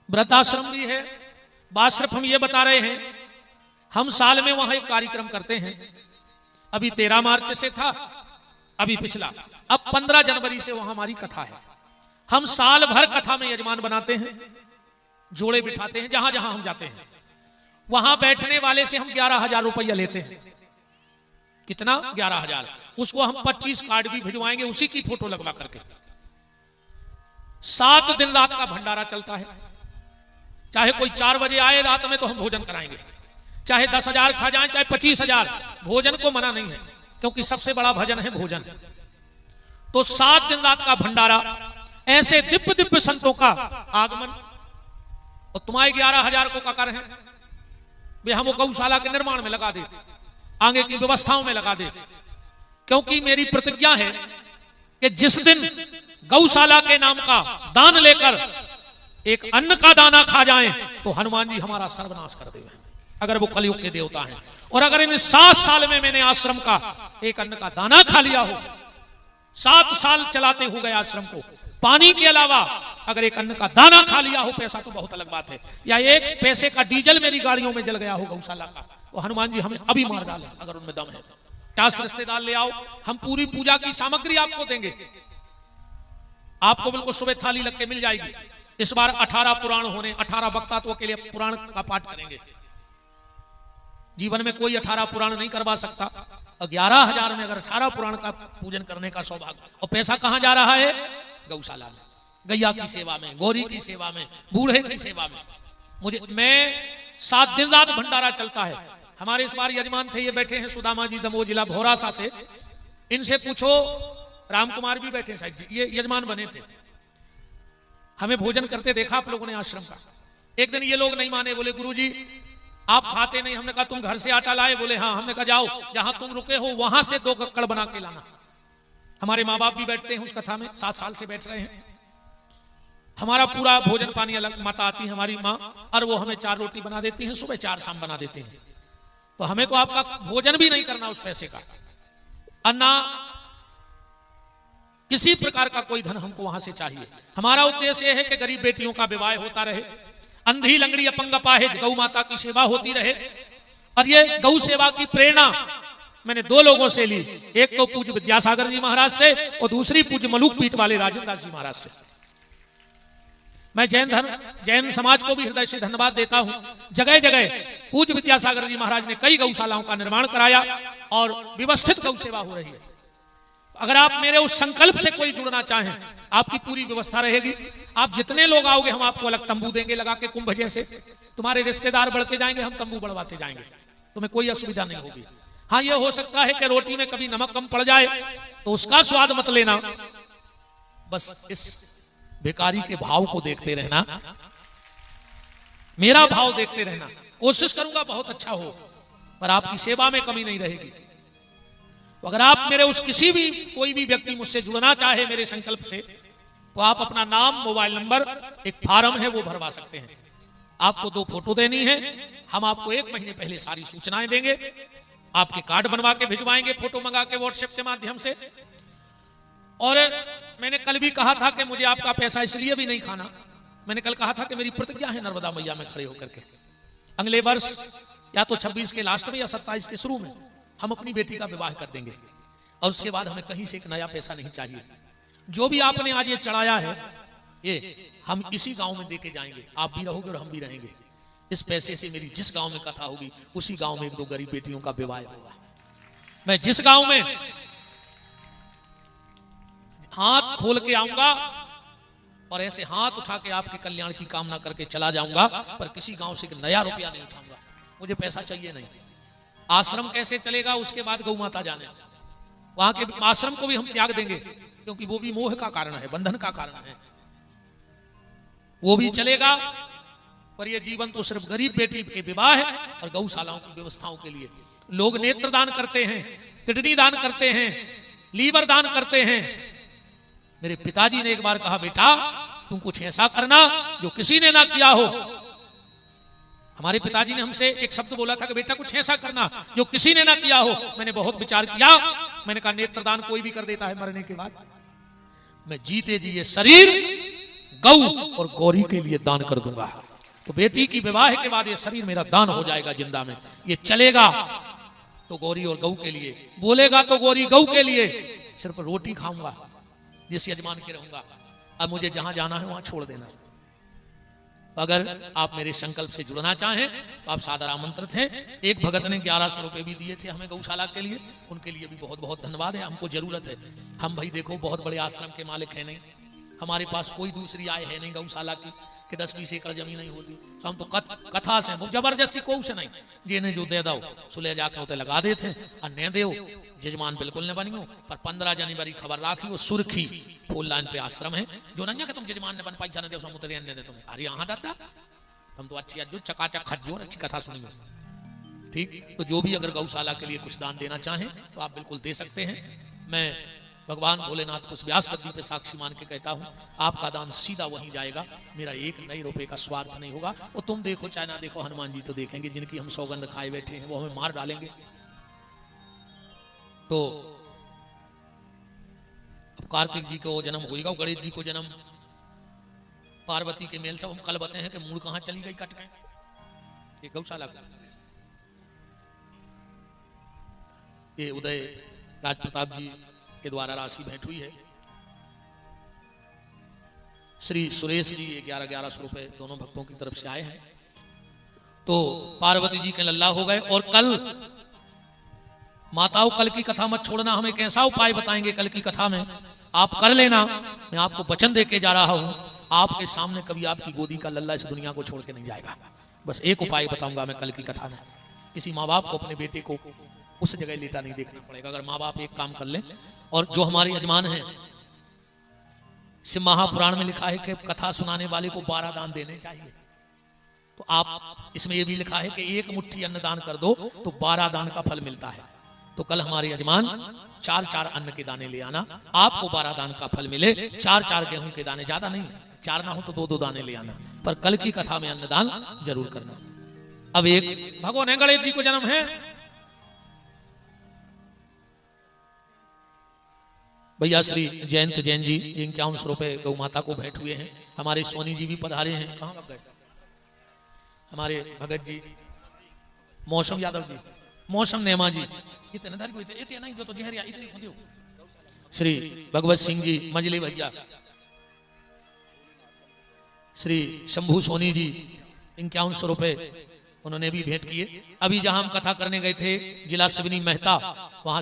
व्रताश्रम भी है। बात सिर्फ हम ये बता रहे हैं, हम साल में वहां एक कार्यक्रम करते हैं। अभी 13 मार्च से था, अभी पिछला, अब 15 जनवरी से वहां हमारी कथा है। हम साल भर कथा में यजमान बनाते हैं, जोड़े बिठाते हैं, जहां जहां हम जाते हैं वहां बैठने वाले से हम 11,000 रुपया लेते हैं। कितना? 11,000। उसको हम 25 कार्ड भी भिजवाएंगे, उसी की फोटो लगवा करके। 7 दिन रात का भंडारा चलता है। चाहे कोई 4 बजे आए रात में तो हम भोजन कराएंगे, चाहे 10,000 खा जाए, चाहे 25,000, भोजन को मना नहीं है, क्योंकि सबसे बड़ा भजन है भोजन। तो 7 दिन रात का भंडारा, ऐसे दिव्य दिव्य संतों का आगमन। और तुम्हारे 11,000 को का कर है वे हम वो गौशाला के निर्माण में लगा दे, आगे की व्यवस्थाओं में लगा दे। क्योंकि मेरी प्रतिज्ञा है कि जिस दिन गौशाला के नाम का दान लेकर एक अन्न का दाना खा जाएं, तो हनुमान जी हमारा सर्वनाश कर देंगे, अगर वो कलयुग के देवता हैं। और अगर इन 7 साल में मैंने आश्रम का एक अन्न का दाना खा लिया हो, 7 साल चलाते हो गए आश्रम को, पानी के अलावा अगर एक अन्न का दाना खा लिया हो, पैसा तो बहुत अलग बात है, या 1 पैसे का डीजल मेरी गाड़ियों में जल गया हो गौशाला का, तो हनुमान जी हमें अभी मार डालें अगर उनमें दम है तो। 50 रिश्तेदार ले आओ, हम पूरी पूजा की सामग्री आपको देंगे, आपको बिल्कुल सुबह थाली लग के मिल जाएगी। इस बार 18 पुराण होने, 18 वक्तात्व के लिए पुराण का पाठ करेंगे। जीवन में कोई 18 पुराण नहीं करवा सकता, और 11,000 में अगर 18 पुराण का पूजन करने का सौभाग्य। और पैसा कहां जा रहा है? गौशाला में, गैया की सेवा में, गौरी की सेवा में, बूढ़े की सेवा में। मैं 7 दिन रात भंडारा चलता है। हमारे इस बार यजमान थे, ये बैठे हैं सुदामा जी, दमोह जिला भोरासा से। इनसे पूछो, राम कुमार भी बैठे साहब जी, ये यजमान बने थे। हमें भोजन करते देखा आप लोगों ने आश्रम का। एक दिन ये लोग नहीं माने, बोले गुरुजी आप खाते नहीं। हमने कहा तुम घर से आटा लाए? बोले हाँ। हमने कहा जाओ जहां तुम रुके हो वहां से 2 कक्कड़ बना के लाना। हमारे माँ बाप भी बैठते हैं उस कथा में, 7 साल से बैठ रहे हैं। हमारा पूरा भोजन पानी अलग, माता आती है हमारी माँ, और वो हमें 4 रोटी बना देती हैं, सुबह 4 शाम बना देते हैं। तो हमें तो आपका भोजन भी नहीं करना उस पैसे का, और ना किसी प्रकार का कोई धन हमको वहां से चाहिए। हमारा उद्देश्य यह है कि गरीब बेटियों का विवाह होता रहे, अंधी लंगड़ी अपंग अपाहिज गौ माता की सेवा होती रहे। और ये गौ सेवा की प्रेरणा मैंने 2 लोगों से ली, एक तो पूज्य विद्यासागर जी महाराज से और दूसरी पूज्य मलूक पीठ वाले राजेंद्र दास जी महाराज से। मैं जैन समाज को भी हृदय से धन्यवाद देता हूं। जगह जगह पूज्य विद्यासागर जी महाराज ने कई गौशालाओं का निर्माण कराया और व्यवस्थित गौ सेवा हो रही है। अगर आप मेरे उस संकल्प से कोई जुड़ना चाहें, आपकी पूरी व्यवस्था रहेगी। आप जितने लोग आओगे हम आपको अलग तंबू देंगे लगा के, कुंभ जैसे। तुम्हारे रिश्तेदार बढ़ते जाएंगे, हम तंबू बढ़वाते जाएंगे, तुम्हें कोई असुविधा नहीं होगी। हाँ, यह हो सकता है कि रोटी में कभी नमक कम पड़ जाए तो उसका स्वाद मत लेना, बस इस भिखारी के भाव को देखते रहना, मेरा भाव देखते रहना। कोशिश करूंगा बहुत अच्छा हो, पर आपकी सेवा में कमी नहीं रहेगी। तो अगर आप मेरे उस किसी भी कोई भी व्यक्ति मुझसे जुड़ना चाहे मेरे संकल्प से, तो आप अपना नाम, मोबाइल नंबर, एक फॉर्म है वो भरवा सकते हैं। आपको 2 फोटो देनी है, हम आपको 1 महीने पहले सारी सूचनाएं देंगे, आपके कार्ड बनवा के भिजवाएंगे, फोटो मंगा के व्हाट्सएप के माध्यम से। और मैंने कल भी कहा था कि मुझे आपका पैसा इसलिए भी नहीं खाना, मैंने कल कहा था कि मेरी प्रतिज्ञा है नर्मदा मैया में खड़े होकर के, अगले वर्ष या तो 26 के लास्ट में या 27 के शुरू में हम अपनी बेटी का विवाह कर देंगे, और उसके बाद हमें कहीं से एक नया पैसा नहीं चाहिए। जो भी आपने आज ये चढ़ाया है, ये हम इसी गांव में देके जाएंगे, आप भी रहोगे और हम भी रहेंगे। इस पैसे से मेरी जिस गांव में कथा होगी, उसी गांव में 1-2 गरीब बेटियों का विवाह होगा। मैं जिस गांव में हाथ खोल के आऊंगा और ऐसे हाथ उठा के आपके कल्याण की कामना करके चला जाऊंगा, पर किसी गांव से 1 नया रुपया नहीं उठाऊंगा। मुझे पैसा चाहिए नहीं। आश्रम कैसे चलेगा उसके बाद गौ माता जाने, वहां के आश्रम को भी हम त्याग देंगे, क्योंकि वो भी मोह का कारण है, बंधन का कारण है। वो भी चलेगा, पर ये जीवन तो सिर्फ गरीब बेटी के विवाह है और गौशालाओं की व्यवस्थाओं के लिए। लोग नेत्र दान करते हैं, किडनी दान करते हैं, लीवर दान करते हैं। मेरे पिताजी ने एक बार कहा, बेटा तुम कुछ ऐसा करना जो किसी ने ना किया हो। हमारे पिताजी ने हमसे एक शब्द बोला था कि बेटा कुछ ऐसा करना जो किसी ने ना किया हो। मैंने बहुत विचार किया, मैंने कहा नेत्रदान कोई भी कर देता है मरने के बाद, मैं जीते जी ये शरीर गौ और गौरी के लिए दान कर दूंगा। तो बेटी की विवाह के बाद ये शरीर मेरा दान हो जाएगा जिंदा में। ये चलेगा तो गौरी और गौ के लिए, बोलेगा तो गौरी गौ के लिए। सिर्फ रोटी खाऊंगा, जिस यजमान के रहूंगा। अब मुझे जहां जाना है वहां छोड़ देना। अगर आप मेरे संकल्प से जुड़ना चाहें तो आप सादर आमंत्रित हैं। एक भगत ने 1100 रुपए भी दिए थे हमें गौशाला के लिए, उनके लिए भी बहुत बहुत धन्यवाद है। हमको जरूरत है, हम भाई देखो बहुत बड़े आश्रम के मालिक है नहीं, हमारे पास कोई दूसरी आय है नहीं गौशाला की कि 10-20 एकड़ जमीन नहीं होती। तो हम तो कथा से जबरदस्ती को से नहीं, जिन्हें जो दे दो सुले जाके उते लगा देते और न दे जजमान बिल्कुल न बनियो। पर 15 जनवरी खबर राखी, वो सुर्खी फूल लाइन पे आश्रम है जो नहीं कि तुम जजमान ने बन पैसा न दे उतरे दे तुम्हें। अरे यहाँ दादा तुम तो अच्छी जो चकाचक खजोर अच्छी कथा सुनियो। ठीक, तो जो भी अगर गौशाला के लिए कुछ दान देना चाहें तो आप बिल्कुल दे सकते हैं। मैं भगवान भोलेनाथ को व्यास गद्दी पे साक्षी मान के कहता हूं, आपका दान सीधा वहीं जाएगा, मेरा 1 नए रुपए का स्वार्थ नहीं होगा। और तुम देखो चाहे ना देखो, हनुमान जी तो देखेंगे, जिनकी हम सौगंध खाए बैठे हैं वो हमें मार डालेंगे। तो अब कार्तिक जी को जन्म होगा, गणेश जी को जन्म, पार्वती के मेल से हम कल बताए हैं कि मूल कहां चली गई कट के गौशाला का। ये उदय राज प्रताप जी के द्वारा राशि भेंट हुई है। श्री सुरेश जी 1100 रुपए दोनों भक्तों की तरफ से आए हैं। तो पार्वती जी के लल्ला हो गए। और कल माताओं कल की कथा मत छोड़ना, हम एक ऐसा उपाय बताएंगे कल की कथा में, आप कर लेना। मैं आपको वचन दे के जा रहा हूं, आपके सामने कभी आपकी गोदी का लल्ला इस दुनिया को छोड़ के नहीं जाएगा। बस एक उपाय बताऊंगा मैं कल की कथा में। किसी माँ बाप को अपने बेटे को उस जगह लेटा नहीं देखना पड़ेगा। अगर माँ बाप एक काम कर ले, और जो हमारे यजमान हैं, शिव महापुराण में लिखा है कि कथा सुनाने वाले को 12 दान देने चाहिए। तो आप इसमें यह भी लिखा है कि 1 मुट्ठी अन्न दान कर दो तो 12 दान का फल मिलता है। तो कल हमारे यजमान 4-4 अन्न के दाने ले आना, आपको 12 दान का फल मिले। 4-4 गेहूं के दाने, ज्यादा नहीं, 4 ना हो तो 2-2 दाने ले आना, पर कल की कथा में अन्नदान जरूर करना। अब एक भगवान है, गणेश जी को जन्म है, भैया श्री जयंत जैन जी 51 रुपए गौ माता को भेंट हुए हैं। हमारे सोनी जी भी पधारे हैं, कहां लग गए हमारे भगत जी, मौसम यादव जी, मौसम नेमा जी, इतने धारी को इतने नहीं जो तो जहरिया इतने हो दियो। श्री भगवत सिंह जी मजली भैया, श्री शंभू सोनी जी 51 रुपए उन्होंने भी भेंट किए। अभी जहां हम कथा करने गए थे जिला शिवनी मेहता, वहां से